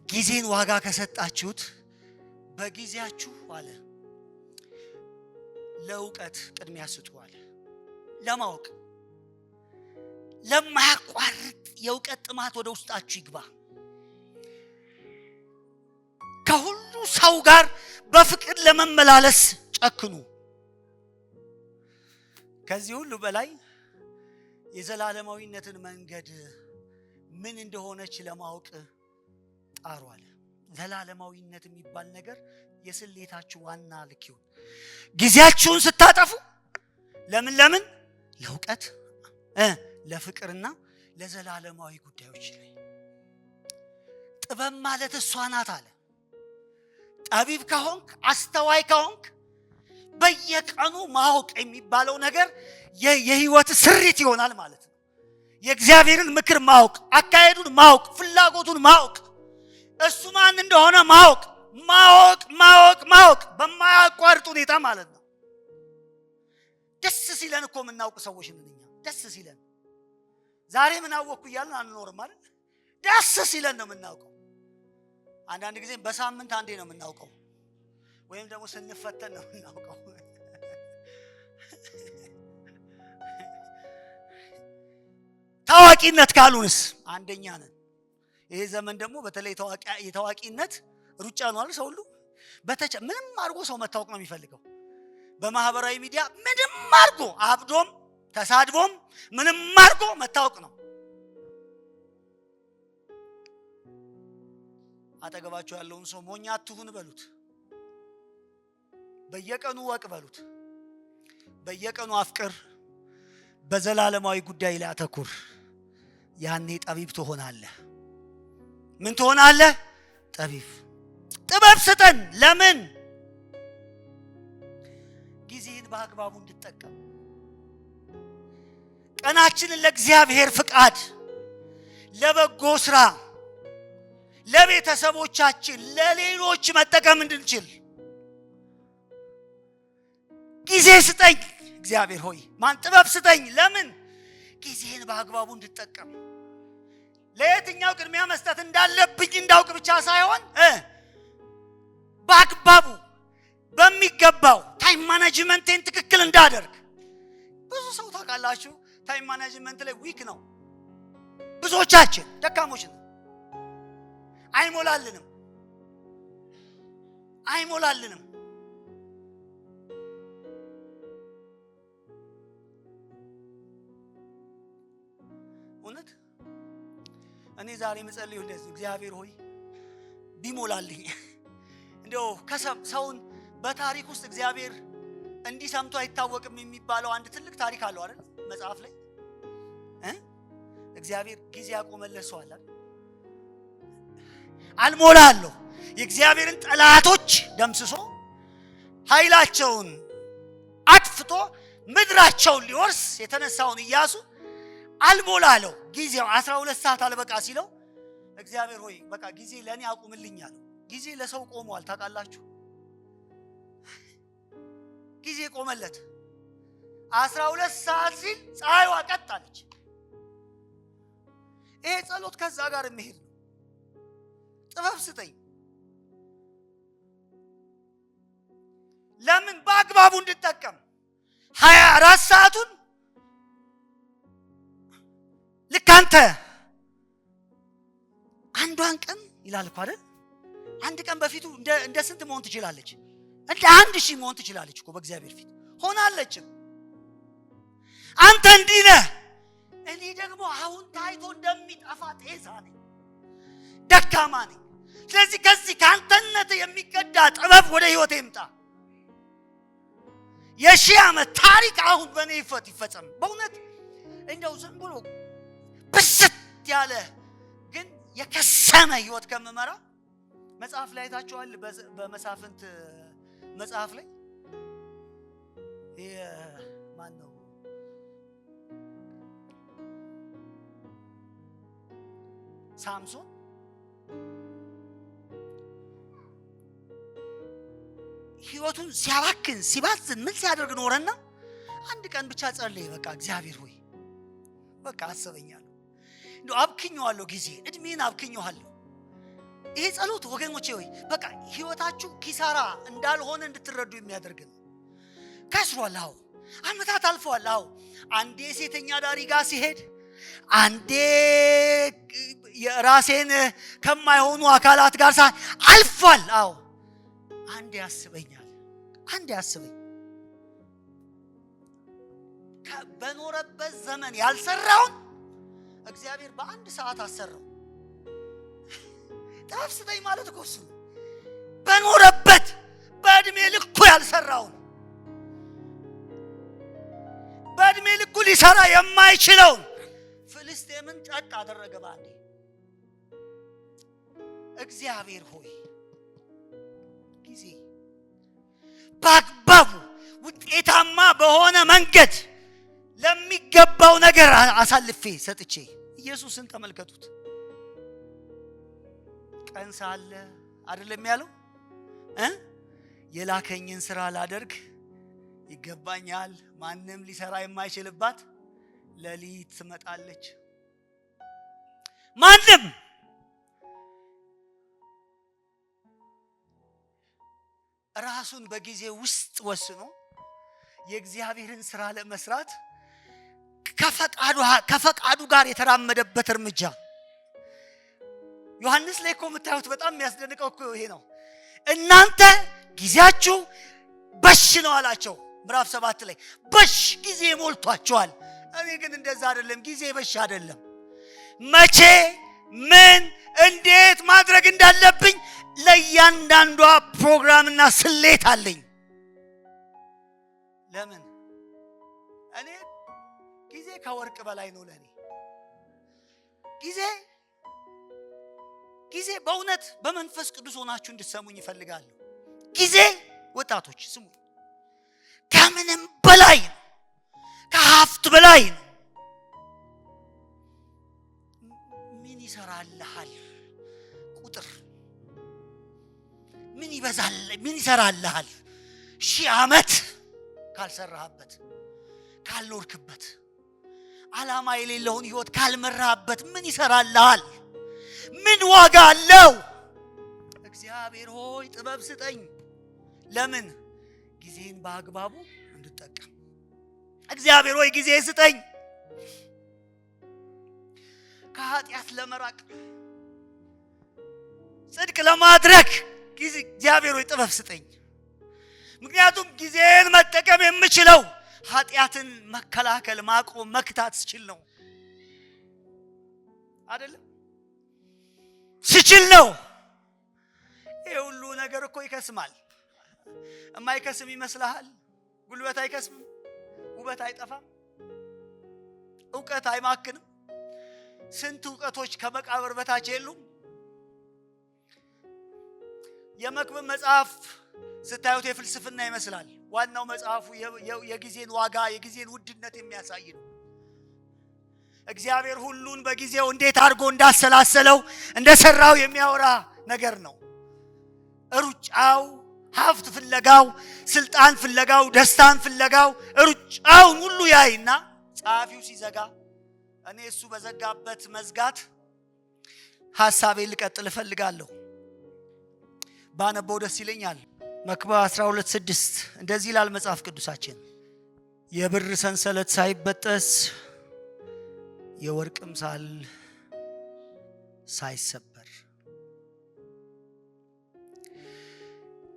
ጊዜን ዋጋ ከሰጣችሁት፣ በጊዜያችሁ አለ ለእውቀት ቅድሚያ ስጡ አለ። ለማወቅ ለማያቋርጥ የእውቀት ጥማት ወደ ውስጣችሁ ይግባ። ከሁሉ ሰው ጋር በፍቅር ለመመላለስ ጨክኑ። ከዚህ ሁሉ በላይ የዘላለማዊነትን መንገድ ምን እንደሆነች ለማወቅ ጣሩ አለ። ዘላለማዊነት የሚባል ነገር የስሌታችሁ ዋና ልክ ይሁን። ጊዜያችሁን ስታጠፉ ለምን ለእውቀት፣ ለፍቅርና ለዘላለማዊ ጉዳዮች ላይ ጥበብ ማለት እሷ ናት አለ። ጠቢብ ከሆንክ፣ አስተዋይ ከሆንክ በየቀኑ ማወቅ የሚባለው ነገር የህይወት ስሪት ይሆናል ማለት ነው። የእግዚአብሔርን ምክር ማወቅ፣ አካሄዱን ማወቅ፣ ፍላጎቱን ማወቅ፣ እሱ ማን እንደሆነ ማወቅ በማያቋርጥ ሁኔታ ማለት ነው። ደስ ሲለን እኮ የምናውቅ ሰዎች ነን እኛ። ደስ ሲለን ዛሬ ምን አወቅኩ እያልን አንኖርም አይደል? ደስ ሲለን ነው የምናውቀው። አንዳንድ ጊዜ በሳምንት አንዴ ነው የምናውቀው፣ ወይም ደግሞ ስንፈተን ነው የምናውቀው። ታዋቂነት ካሉንስ አንደኛ ነን። ይሄ ዘመን ደግሞ በተለይ የታዋቂነት ሩጫ ነው አይደል? ሰው ሁሉ ምንም አድርጎ ሰው መታወቅ ነው የሚፈልገው። በማህበራዊ ሚዲያ ምንም አድርጎ አብዶም ተሳድቦም ምንም አድርጎ መታወቅ ነው። አጠገባችሁ ያለውን ሰው ሞኝ አትሁን በሉት። በየቀኑ ወቅ በሉት። በየቀኑ አፍቅር። በዘላለማዊ ጉዳይ ላይ አተኩር። ያኔ ጠቢብ ትሆናለህ። ምን ትሆናለህ? ጠቢብ። ጥበብ ስጠን። ለምን? ጊዜን በአግባቡ እንድጠቀም፣ ቀናችንን ለእግዚአብሔር ፍቃድ፣ ለበጎ ስራ፣ ለቤተሰቦቻችን፣ ለሌሎች መጠቀም እንድንችል ጊዜ ስጠኝ እግዚአብሔር ሆይ። ማን ጥበብ ስጠኝ። ለምን? ጊዜን በአግባቡ እንድጠቀም፣ ለየትኛው ቅድሚያ መስጠት እንዳለብኝ እንዳውቅ ብቻ ሳይሆን በአግባቡ በሚገባው ታይም ማኔጅመንቴን ትክክል እንዳደርግ። ብዙ ሰው ታውቃላችሁ ታይም ማኔጅመንት ላይ ዊክ ነው። ብዙዎቻችን ደካሞች ነው። አይሞላልንም። እውነት እኔ ዛሬ የምጸልየው እንደዚህ እግዚአብሔር ሆይ ቢሞላልኝ እንደው ሰውን በታሪክ ውስጥ እግዚአብሔር እንዲህ ሰምቶ አይታወቅም የሚባለው አንድ ትልቅ ታሪክ አለው አይደል? መጽሐፍ ላይ እግዚአብሔር ጊዜ ያቆመለት ሰው አለ። አልሞላለሁ የእግዚአብሔርን ጠላቶች ደምስሶ ኃይላቸውን አጥፍቶ ምድራቸውን ሊወርስ የተነሳውን ኢያሱ አልሞላለው ጊዜው 12 ሰዓት አልበቃ ሲለው እግዚአብሔር ሆይ በቃ ጊዜ ለኔ አቁምልኝ አለው። ጊዜ ለሰው ቆሟል ታውቃላችሁ? ጊዜ ቆመለት። 12 ሰዓት ሲል ፀሐይዋ ቀጥ አለች። ይሄ ጸሎት ከዛ ጋር የሚሄድ ነው። ጥበብ ስጠኝ ለምን በአግባቡ እንድጠቀም 24 ሰዓቱን ልክ አንተ አንዷን ቀን ይላል እኮ አይደል? አንድ ቀን በፊቱ እንደ ስንት መሆን ትችላለች? እንደ 1000 መሆን ትችላለች እኮ በእግዚአብሔር ፊት ሆናለችም። አንተ እንዲህ ነህ፣ እኔ ደግሞ አሁን ታይቶ እንደሚጠፋ ጤዛ ነኝ፣ ደካማ ነኝ። ስለዚህ ከዚህ ካንተነት የሚቀዳ ጥበብ ወደ ህይወቴ ይምጣ። የሺህ ዓመት ታሪክ አሁን በእኔ ይፈጸም። በእውነት እንደው ዝም ብሎ ብስት ያለ ግን የከሰመ ህይወት ከምመራ መጽሐፍ ላይ ታችኋል። በመሳፍንት መጽሐፍ ላይ ማን ነው ሳምሶን ህይወቱን ሲያባክን ሲባዝን ምን ሲያደርግ ኖረና አንድ ቀን ብቻ ጸለየ። በቃ እግዚአብሔር ሆይ በቃ አሰበኛለሁ፣ እንደው አብክኘዋለሁ፣ ጊዜ እድሜን አብክኘዋለሁ። ይሄ ጸሎት ወገኖቼ ሆይ በቃ ህይወታችሁ ኪሳራ እንዳልሆነ እንድትረዱ የሚያደርግ ነው። ከስሯል። አዎ አመታት አልፈዋል። አዎ አንዴ ሴተኛ ዳሪ ጋር ሲሄድ፣ አንዴ የራሴን ከማይሆኑ አካላት ጋር አልፏል። አዎ አንዴ ያስበኛል፣ አንዴ ያስበኝ። በኖረበት ዘመን ያልሰራውን እግዚአብሔር በአንድ ሰዓት አሰራው። ጥበብ ስጠኝ ማለት እኮ እሱ በኖረበት በእድሜ ልኩ ያልሰራውን በእድሜ ልኩ ሊሰራ የማይችለውን ፍልስጤምን ጨቅ አደረገ ባንዴ። እግዚአብሔር ሆይ ጊዜ በአግባቡ ውጤታማ በሆነ መንገድ ለሚገባው ነገር አሳልፌ ሰጥቼ። ኢየሱስን ተመልከቱት። ቀን ሳለ አይደለም ያለው የላከኝን ስራ ላደርግ ይገባኛል፣ ማንም ሊሰራ የማይችልባት ሌሊት ትመጣለች። ማንም ራሱን በጊዜ ውስጥ ወስኖ የእግዚአብሔርን ስራ ለመስራት ከፈቃዱ ጋር የተራመደበት እርምጃ። ዮሐንስ ላይ እኮ የምታዩት በጣም የሚያስደንቀው እኮ ይሄ ነው። እናንተ ጊዜያችሁ በሽ ነው አላቸው። ምዕራፍ 7 ላይ በሽ ጊዜ ሞልቷቸዋል። እኔ ግን እንደዛ አይደለም፣ ጊዜ በሽ አይደለም። መቼ ምን እንዴት ማድረግ እንዳለብኝ ለእያንዳንዷ ፕሮግራምና ስሌት አለኝ። ለምን? እኔ ጊዜ ከወርቅ በላይ ነው ለኔ። ጊዜ በእውነት በመንፈስ ቅዱስ ሆናችሁ እንድትሰሙኝ ይፈልጋለሁ። ጊዜ ወጣቶች ስሙ፣ ከምንም በላይ ነው፣ ከሀብት በላይ ነው። ምን ይሰራልሃል? ቁጥር ምን ይበዛል? ምን ይሰራልሃል? 1000 ዓመት ካልሰራህበት፣ ካልኖርክበት፣ ዓላማ የሌለውን ህይወት ካልመራህበት ምን ይሰራልሃል? ምን ዋጋ አለው? እግዚአብሔር ሆይ ጥበብ ስጠኝ። ለምን? ጊዜን በአግባቡ እንድጠቀም። እግዚአብሔር ሆይ ጊዜ ስጠኝ። ከኃጢአት ለመራቅ ጽድቅ ለማድረግ እግዚአብሔር ሆይ ጥበብ ስጠኝ። ምክንያቱም ጊዜን መጠቀም የምችለው ኃጢአትን መከላከል ማቆም መክታት ስችል ነው አይደለም? ስችል ነው። ይሄ ሁሉ ነገር እኮ ይከስማል። የማይከስም ይመስልሃል? ጉልበት አይከስምም፣ ውበት አይጠፋም፣ ዕውቀት አይማክንም። ስንት ዕውቀቶች ከመቃብር በታች የሉም። የመክብብ መጽሐፍ ስታዩት የፍልስፍና ይመስላል። ዋናው መጽሐፉ የጊዜን ዋጋ የጊዜን ውድነት የሚያሳይ ነው። እግዚአብሔር ሁሉን በጊዜው እንዴት አድርጎ እንዳሰላሰለው እንደሰራው የሚያወራ ነገር ነው። ሩጫው፣ ሀብት ፍለጋው፣ ስልጣን ፍለጋው፣ ደስታን ፍለጋው ሩጫውን ሁሉ ያይና ጸሐፊው ሲዘጋ እኔ እሱ በዘጋበት መዝጋት ሐሳቤን ልቀጥል እፈልጋለሁ። ባነበው ደስ ይለኛል። መክብብ 12:6 እንደዚህ ይላል መጽሐፍ ቅዱሳችን፣ የብር ሰንሰለት ሳይበጠስ የወርቅም ሳል ሳይሰበር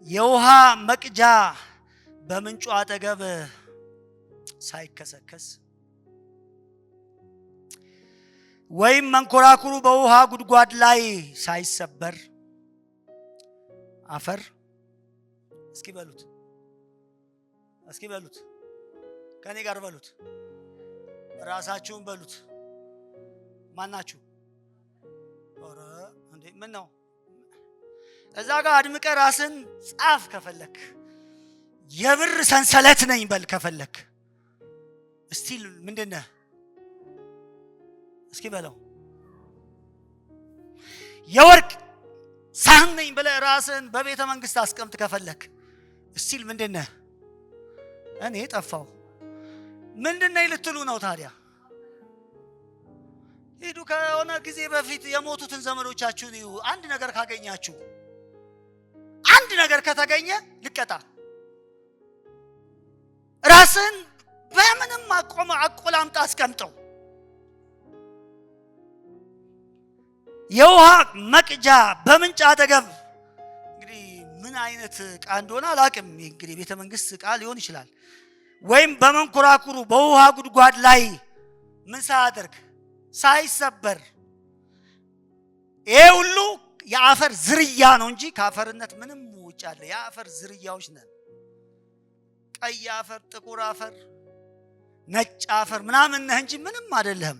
የውሃ መቅጃ በምንጩ አጠገብ ሳይከሰከስ ወይም መንኮራኩሩ በውሃ ጉድጓድ ላይ ሳይሰበር አፈር እስኪ በሉት ከኔ ጋር በሉት፣ ራሳችሁን በሉት። ማናችሁ? ኦረ እንዴ ምን ነው? እዛ ጋር አድምቀ ራስን ጻፍ ከፈለክ። የብር ሰንሰለት ነኝ በል ከፈለክ። እስቲ ምንድነው? እስኪ በለው። የወርቅ ሳህን ነኝ ብለህ ራስን በቤተ መንግስት አስቀምጥ ከፈለክ። እስቲ ምንድነው? እኔ ጠፋው። ምንድነው ልትሉ ነው ታዲያ? ሂዱ ከሆነ ጊዜ በፊት የሞቱትን ዘመዶቻችሁን ይዩ። አንድ ነገር ካገኛችሁ፣ አንድ ነገር ከተገኘ ልቀጣ። ራስን በምንም አቆላምጣ አስቀምጠው። የውሃ መቅጃ በምንጭ አጠገብ። እንግዲህ ምን አይነት ዕቃ እንደሆነ አላውቅም። እንግዲህ ቤተ መንግስት ዕቃ ሊሆን ይችላል። ወይም በመንኮራኩሩ በውሃ ጉድጓድ ላይ ምን ሳያደርግ ሳይሰበር። ይሄ ሁሉ የአፈር ዝርያ ነው እንጂ ከአፈርነት ምንም ውጭ አለ። የአፈር ዝርያዎች ነን። ቀይ አፈር፣ ጥቁር አፈር፣ ነጭ አፈር ምናምን ነህ እንጂ ምንም አይደለም።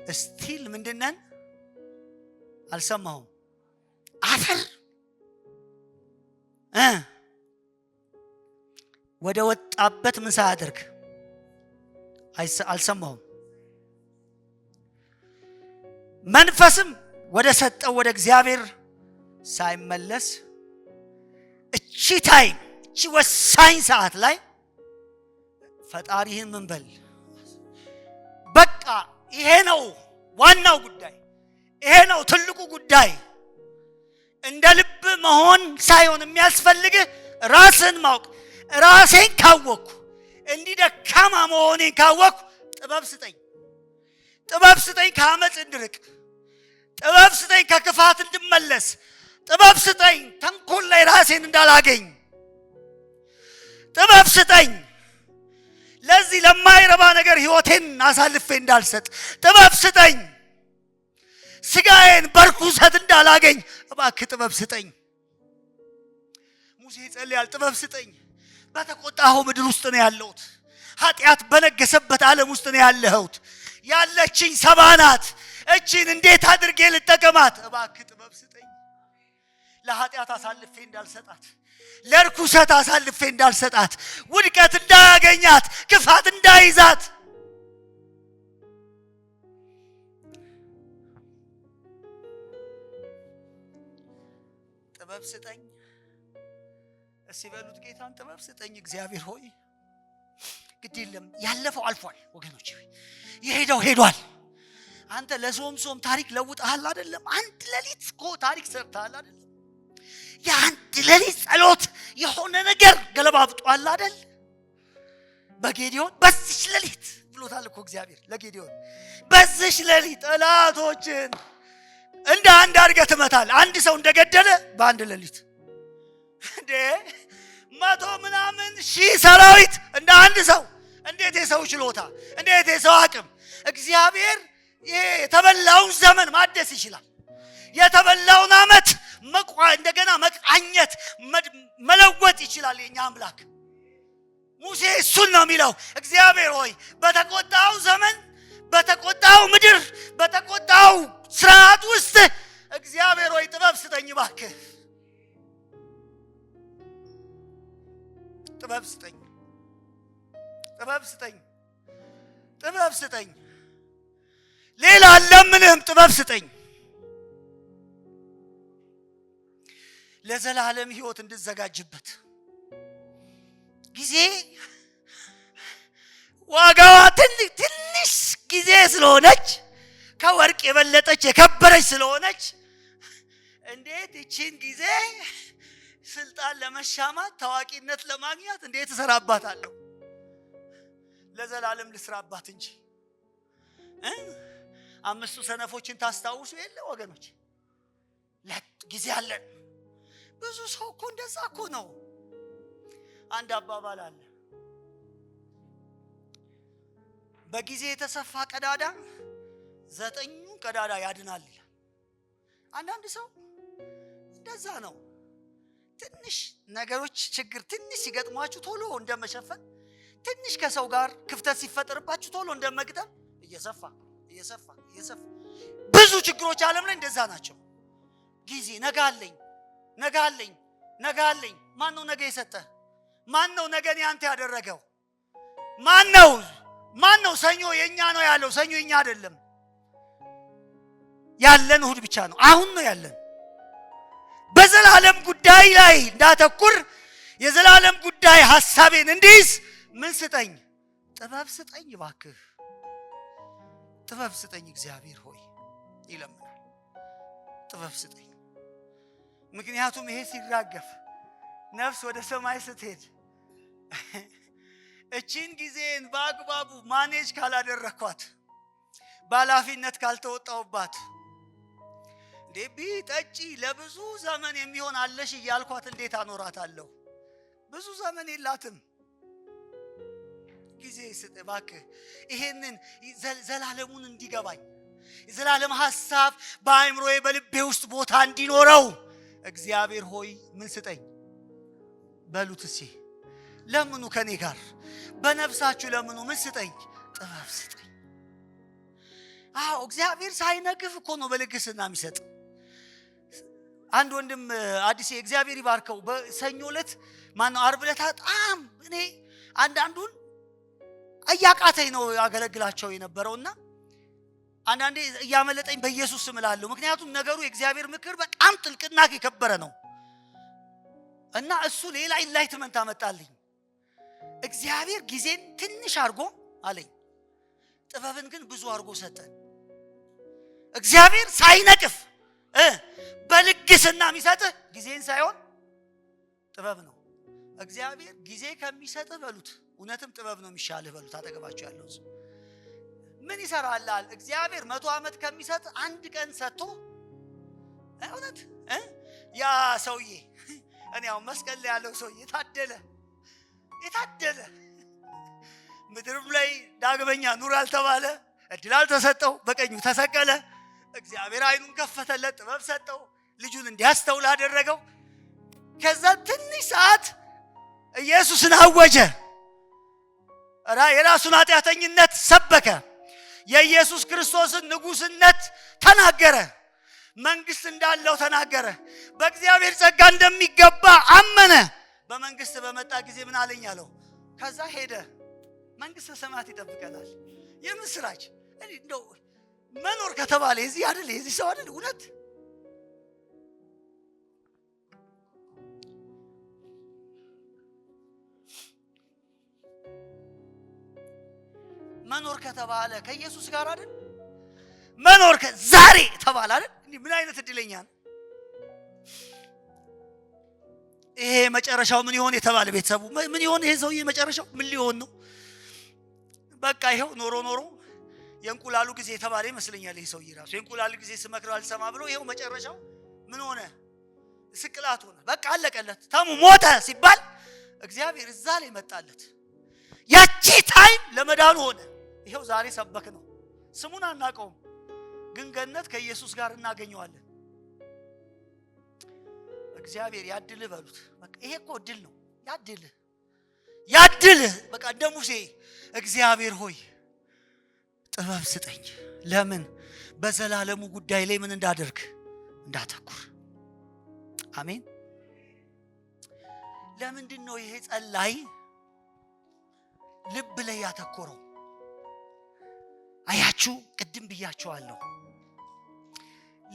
እስቲል ምንድነን? አልሰማሁም። አፈር ወደ ወጣበት ምን ሳያደርግ አልሰማሁም። መንፈስም ወደ ሰጠው ወደ እግዚአብሔር ሳይመለስ እቺ ወሳኝ ሰዓት ላይ ፈጣሪህን ምን በል። በቃ ይሄ ነው ዋናው ጉዳይ። ይሄ ነው ትልቁ ጉዳይ። እንደ ልብ መሆን ሳይሆን የሚያስፈልግህ ራስን ማወቅ። ራሴን ካወቅኩ፣ እንዲህ ደካማ መሆኔን ካወቅኩ ጥበብ ስጠኝ። ጥበብ ስጠኝ ከአመፅ እንድርቅ። ጥበብ ስጠኝ ከክፋት እንድመለስ። ጥበብ ስጠኝ ተንኮል ላይ ራሴን እንዳላገኝ። ጥበብ ስጠኝ ለዚህ ለማይረባ ነገር ህይወቴን አሳልፌ እንዳልሰጥ። ጥበብ ስጠኝ ስጋዬን በርኩሰት እንዳላገኝ። እባክህ ጥበብ ስጠኝ። ሙሴ ይጸልያል፣ ጥበብ ስጠኝ። በተቆጣኸው ምድር ውስጥ ነው ያለሁት። ኃጢአት በነገሰበት ዓለም ውስጥ ነው ያለሁት። ያለችኝ ሰባናት እቺን እንዴት አድርጌ ልጠቀማት? እባክህ ጥበብ ስጠኝ። ለኃጢአት አሳልፌ እንዳልሰጣት፣ ለርኩሰት አሳልፌ እንዳልሰጣት፣ ውድቀት እንዳያገኛት፣ ክፋት እንዳይዛት። ጥበብ ስጠኝ። እስቲ በሉት ጌታን ጥበብ ስጠኝ። እግዚአብሔር ሆይ ግድ የለም ያለፈው አልፏል ወገኖች፣ የሄደው ሄዷል። አንተ ለሶምሶም ታሪክ ለውጠሃል አይደለም? አንድ ሌሊት እኮ ታሪክ ሰርተሃል አይደለም? የአንድ ሌሊት ጸሎት የሆነ ነገር ገለባብጧል አይደል? በጌዲዮን በዚች ሌሊት ብሎታል እኮ እግዚአብሔር ለጌዲዮን። በዚህች ሌሊት ጠላቶችን እንደ አንድ አድርገህ ትመታለህ። አንድ ሰው እንደገደለ በአንድ ሌሊት እንዴ 100 ምናምን ሺህ ሰራዊት እንደ አንድ ሰው! እንዴት የሰው ችሎታ! እንዴት የሰው አቅም! እግዚአብሔር የተበላውን ዘመን ማደስ ይችላል። የተበላውን ዓመት እንደገና መቃኘት መለወጥ ይችላል የኛ አምላክ። ሙሴ እሱን ነው የሚለው። እግዚአብሔር ሆይ በተቆጣው ዘመን፣ በተቆጣው ምድር፣ በተቆጣው ስርዓት ውስጥ እግዚአብሔር ሆይ ጥበብ ስጠኝ እባክህ። ጥበብ ስጠኝ፣ ጥበብ ስጠኝ፣ ጥበብ ስጠኝ። ሌላ አለምንህም፣ ጥበብ ስጠኝ። ለዘላለም ህይወት እንድዘጋጅበት ጊዜ ዋጋዋ ትንሽ ጊዜ ስለሆነች ከወርቅ የበለጠች የከበረች ስለሆነች እንዴት ይቺን ጊዜ ስልጣን ለመሻማት ታዋቂነት ለማግኘት እንዴት እሰራባታለሁ? ለዘላለም ልስራባት እንጂ። አምስቱ ሰነፎችን ታስታውሱ የለ ወገኖች? ጊዜ አለን። ብዙ ሰው እኮ እንደዛ እኮ ነው። አንድ አባባል አለ፣ በጊዜ የተሰፋ ቀዳዳ 9ኙን ቀዳዳ ያድናል ይላል። አንዳንድ ሰው እንደዛ ነው። ትንሽ ነገሮች ችግር ትንሽ ሲገጥሟችሁ ቶሎ እንደመሸፈን፣ ትንሽ ከሰው ጋር ክፍተት ሲፈጠርባችሁ ቶሎ እንደመግጠም እየሰፋ ብዙ ችግሮች ዓለም ላይ እንደዛ ናቸው። ጊዜ ነጋለኝ ማን ነው ነገ የሰጠ? ማን ነው ነገን ያንተ ያደረገው? ማን ነው ሰኞ የኛ ነው ያለው? ሰኞ የኛ አይደለም ያለን፣ እሁድ ብቻ ነው። አሁን ነው ያለን። በዘላለም ጉዳይ ላይ እንዳተኩር፣ የዘላለም ጉዳይ ሐሳቤን እንዲይዝ ምን ስጠኝ? ጥበብ ስጠኝ እባክህ፣ ጥበብ ስጠኝ እግዚአብሔር ሆይ ይለምናል። ጥበብ ስጠኝ። ምክንያቱም ይሄ ሲራገፍ ነፍስ ወደ ሰማይ ስትሄድ እቺን ጊዜን በአግባቡ ማኔጅ ካላደረኳት፣ በኃላፊነት ካልተወጣውባት፣ ቢጠጪ ለብዙ ዘመን የሚሆን አለሽ እያልኳት እንዴት አኖራታለሁ? ብዙ ዘመን የላትም። ጊዜ ስጥ እባክህ። ይሄንን ዘላለሙን እንዲገባኝ፣ የዘላለም ሐሳብ በአእምሮዬ በልቤ ውስጥ ቦታ እንዲኖረው እግዚአብሔር ሆይ ምን ስጠኝ በሉት። እስኪ ለምኑ ከኔ ጋር በነፍሳችሁ ለምኑ። ምን ስጠኝ? ጥበብ ስጠኝ። አዎ እግዚአብሔር ሳይነግፍ እኮ ነው በልግስና የሚሰጥ። አንድ ወንድም አዲስ እግዚአብሔር ይባርከው በሰኞ ዕለት ማነው ዓርብ ዕለት በጣም እኔ አንዳንዱን እያቃተኝ ነው ያገለግላቸው የነበረውና አንዳንዴ እያመለጠኝ በኢየሱስ ስም እላለሁ። ምክንያቱም ነገሩ የእግዚአብሔር ምክር በጣም ጥልቅና የከበረ ነው እና እሱ ሌላ ኢንላይትመንት አመጣልኝ። እግዚአብሔር ጊዜን ትንሽ አድርጎ አለኝ፣ ጥበብን ግን ብዙ አድርጎ ሰጠን። እግዚአብሔር ሳይነቅፍ በልግስና የሚሰጥህ ጊዜን ሳይሆን ጥበብ ነው። እግዚአብሔር ጊዜ ከሚሰጥህ በሉት እውነትም ጥበብ ነው የሚሻልህ በሉት። አጠገባቸው ያለው ሰው ምን ይሰራልሃል? እግዚአብሔር 100 ዓመት ከሚሰጥ አንድ ቀን ሰጥቶ እውነት ያ ሰውዬ እኔ ያው መስቀል ላይ ያለው ሰውዬ የታደለ ምድርም ላይ ዳግመኛ ኑር አልተባለ፣ እድል አልተሰጠው፣ በቀኙ ተሰቀለ። እግዚአብሔር አይኑን ከፈተለት፣ ጥበብ ሰጠው፣ ልጁን እንዲያስተውል አደረገው። ከዛ ትንሽ ሰዓት ኢየሱስን አወጀ። የራሱን ኃጢአተኝነት ሰበከ። የኢየሱስ ክርስቶስን ንጉስነት ተናገረ። መንግስት እንዳለው ተናገረ። በእግዚአብሔር ጸጋ እንደሚገባ አመነ። በመንግስት በመጣ ጊዜ ምን አለኝ አለው። ከዛ ሄደ። መንግስተ ሰማያት ይጠብቀናል። የምስራች እንደው መኖር ከተባለ የዚህ አይደል? የዚህ ሰው አይደል? እውነት መኖር ከተባለ ከኢየሱስ ጋር አይደል? መኖር ዛሬ ተባለ አይደል? ምን አይነት እድለኛ ነው ይሄ! መጨረሻው ምን ይሆን የተባለ ቤተሰቡ ምን ይሆን? ይሄ ሰውዬ መጨረሻው ምን ሊሆን ነው? በቃ ይሄው ኖሮ የእንቁላሉ ጊዜ የተባለ ይመስለኛል። ይሄ ሰውዬ ራሱ የእንቁላሉ ጊዜ ስመክረው አልሰማ ብሎ ይሄው መጨረሻው ምን ሆነ? ስቅላት ሆነ። በቃ አለቀለት። ታሙ ሞተ ሲባል እግዚአብሔር እዛ ላይ መጣለት። ያቺ ታይም ለመዳኑ ሆነ። ይሄው ዛሬ ሰበክ ነው። ስሙን አናውቀውም፣ ግን ገነት ከኢየሱስ ጋር እናገኘዋለን። እግዚአብሔር ያድልህ በሉት። በቃ ይሄ እኮ እድል ነው። ያድልህ በቃ እንደ ሙሴ እግዚአብሔር ሆይ ጥበብ ስጠኝ። ለምን? በዘላለሙ ጉዳይ ላይ ምን እንዳደርግ እንዳተኩር። አሜን። ለምንድን ነው ይሄ ጸላይ ልብ ላይ ያተኮረው? አያችሁ፣ ቅድም ብያቸዋለሁ።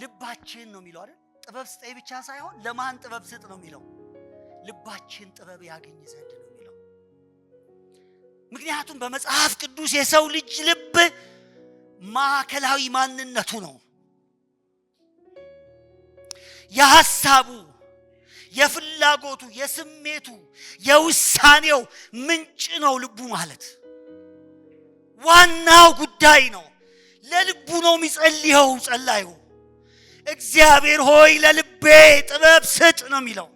ልባችን ነው የሚለው አይደል? ጥበብ ስጠኝ ብቻ ሳይሆን ለማን ጥበብ ስጥ ነው የሚለው? ልባችን ጥበብ ያገኝ ዘንድ ነው የሚለው። ምክንያቱም በመጽሐፍ ቅዱስ የሰው ልጅ ልብ ማዕከላዊ ማንነቱ ነው። የሐሳቡ፣ የፍላጎቱ፣ የስሜቱ፣ የውሳኔው ምንጭ ነው ልቡ ማለት። ዋናው ጉዳይ ነው። ለልቡ ነው የሚጸልየው ጸላዩ። እግዚአብሔር ሆይ ለልቤ ጥበብ ስጥ ነው የሚለው።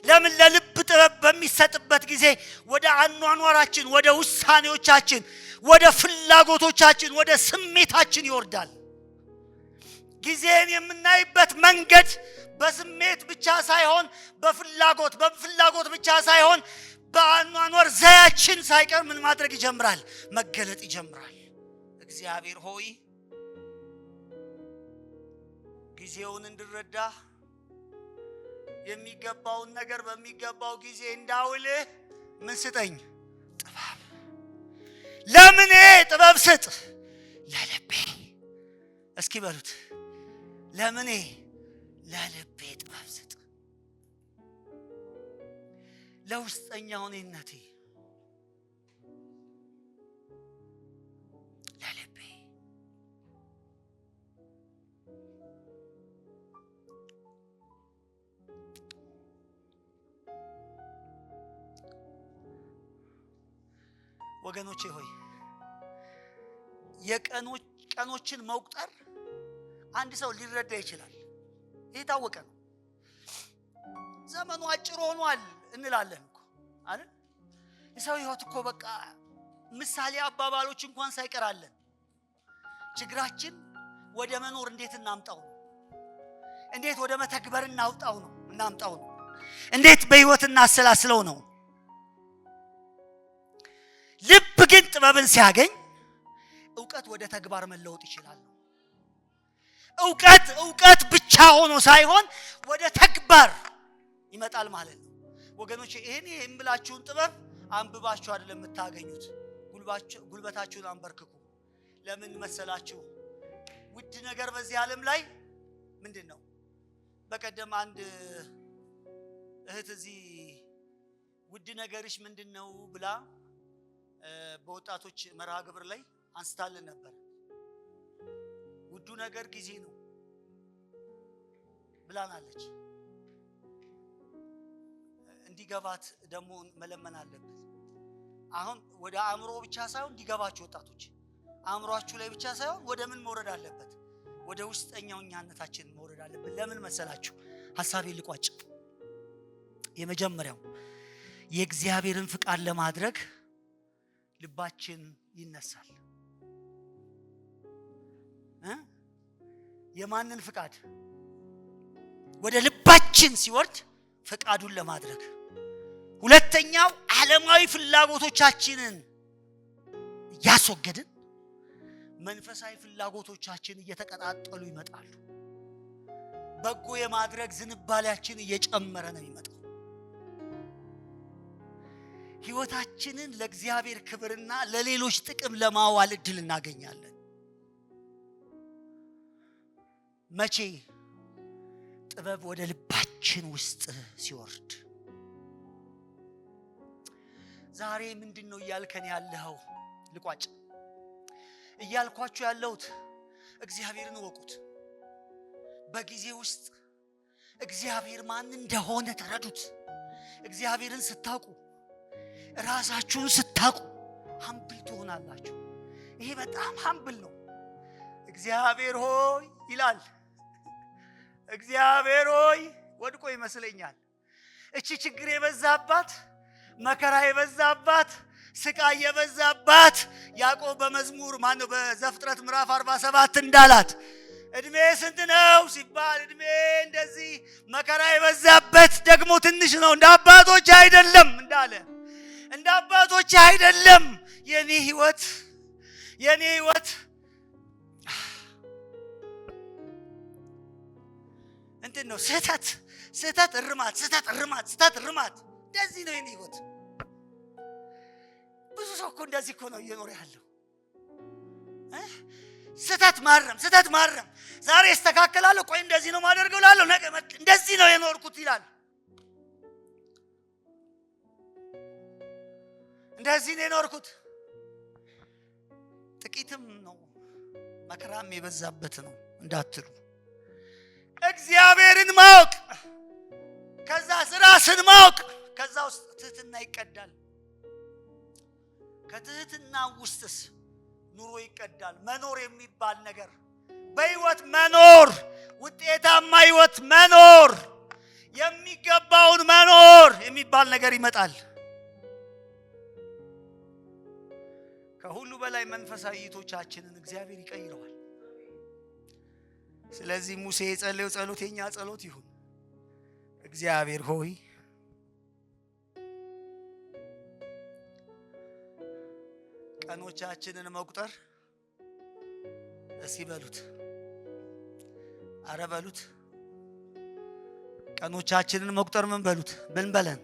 ለምን? ለልብ ጥበብ በሚሰጥበት ጊዜ ወደ አኗኗራችን፣ ወደ ውሳኔዎቻችን፣ ወደ ፍላጎቶቻችን፣ ወደ ስሜታችን ይወርዳል። ጊዜን የምናይበት መንገድ በስሜት ብቻ ሳይሆን በፍላጎት ብቻ ሳይሆን በአኗኗር ዘያችን ሳይቀር ምን ማድረግ ይጀምራል? መገለጥ ይጀምራል። እግዚአብሔር ሆይ ጊዜውን እንድረዳ የሚገባውን ነገር በሚገባው ጊዜ እንዳውልህ ምን ስጠኝ? ጥበብ። ለምን? ጥበብ ስጥ ለልቤ። እስኪ በሉት፣ ለምን? ለልቤ ጥበብ ስጥ። ለውስጠኛው እኔነቴ፣ ለልቤ። ወገኖቼ ሆይ ቀኖችን መቁጠር አንድ ሰው ሊረዳ ይችላል። ይሄ ታወቀ ነው። ዘመኑ አጭር ሆኗል እንላለን እኮ አይደል? የሰው ህይወት እኮ በቃ ምሳሌ አባባሎች እንኳን ሳይቀራለን። ችግራችን ወደ መኖር እንዴት እናምጣው ነው? እንዴት ወደ መተግበር እናምጣው ነው? እንዴት በህይወት እናሰላስለው ነው? ልብ ግን ጥበብን ሲያገኝ ዕውቀት ወደ ተግባር መለወጥ ይችላል። ዕውቀት ብቻ ሆኖ ሳይሆን ወደ ተግባር ይመጣል ማለት ነው። ወገኖቼ ይሄን የምላችሁን ጥበብ አንብባችሁ አይደለም የምታገኙት። ጉልበታችሁን አንበርክኩ። ለምን መሰላችሁ? ውድ ነገር በዚህ ዓለም ላይ ምንድን ነው? በቀደም አንድ እህት እዚህ ውድ ነገርሽ ምንድን ነው ብላ በወጣቶች መርሃ ግብር ላይ አንስታልን ነበር። ውዱ ነገር ጊዜ ነው ብላናለች። እንዲገባት ደግሞ መለመን አለበት። አሁን ወደ አእምሮ ብቻ ሳይሆን እንዲገባችሁ ወጣቶች፣ አእምሮአችሁ ላይ ብቻ ሳይሆን ወደ ምን መውረድ አለበት? ወደ ውስጠኛው እኛነታችን መውረድ አለበት። ለምን መሰላችሁ? ሐሳቤን ልቋጭ። የመጀመሪያው የእግዚአብሔርን ፍቃድ ለማድረግ ልባችን ይነሳል። የማንን ፍቃድ? ወደ ልባችን ሲወርድ ፍቃዱን ለማድረግ። ሁለተኛው ዓለማዊ ፍላጎቶቻችንን ያስወገድን መንፈሳዊ ፍላጎቶቻችን እየተቀጣጠሉ ይመጣሉ። በጎ የማድረግ ዝንባሌያችን እየጨመረ ነው የሚመጣው። ሕይወታችንን ለእግዚአብሔር ክብርና ለሌሎች ጥቅም ለማዋል እድል እናገኛለን። መቼ? ጥበብ ወደ ልባችን ውስጥ ሲወርድ። ዛሬ ምንድነው እያልከን ያለኸው? ልቋጭ። እያልኳችሁ ያለሁት እግዚአብሔርን ወቁት። በጊዜ ውስጥ እግዚአብሔር ማን እንደሆነ ተረዱት። እግዚአብሔርን ስታውቁ ራሳችሁን ስታቁ ሀምብል ትሆናላችሁ። ይሄ በጣም ሀምብል ነው። እግዚአብሔር ሆይ ይላል። እግዚአብሔር ሆይ ወድቆ ይመስለኛል እቺ ችግር የበዛባት መከራ የበዛባት ስቃይ የበዛባት ያዕቆብ በመዝሙር ማነው በዘፍጥረት ምዕራፍ 47 እንዳላት እድሜ ስንት ነው ሲባል እድሜ እንደዚህ መከራ የበዛበት ደግሞ ትንሽ ነው እንደ አባቶች አይደለም እንዳለ እንደ አባቶች አይደለም የኔ ህይወት እንትን ነው ስህተት እርማት እንደዚህ ነው የኔ ህይወት። ብዙ ሰው እኮ እንደዚህ እኮ ነው እየኖረ ያለው። ስህተት ማረም ዛሬ እስተካከላለሁ፣ ቆይ እንደዚህ ነው ማደርገው ላለሁ ነገ እንደዚህ ነው የኖርኩት ይላል። እንደዚህ ነው የኖርኩት። ጥቂትም ነው መከራም የበዛበት ነው እንዳትሉ። እግዚአብሔርን ማወቅ ከዛ ራስን ማወቅ ከዛ ውስጥ ትህትና ይቀዳል። ከትህትና ውስጥስ ኑሮ ይቀዳል። መኖር የሚባል ነገር በህይወት መኖር፣ ውጤታማ ህይወት መኖር፣ የሚገባውን መኖር የሚባል ነገር ይመጣል። ከሁሉ በላይ መንፈሳዊ እይቶቻችንን እግዚአብሔር ይቀይረዋል። ስለዚህ ሙሴ የጸለየው ጸሎት የኛ ጸሎት ይሁን። እግዚአብሔር ሆይ ቀኖቻችንን መቁጠር እስኪ በሉት፣ አረ በሉት። ቀኖቻችንን መቁጠር ምን በሉት፣ ምን በለን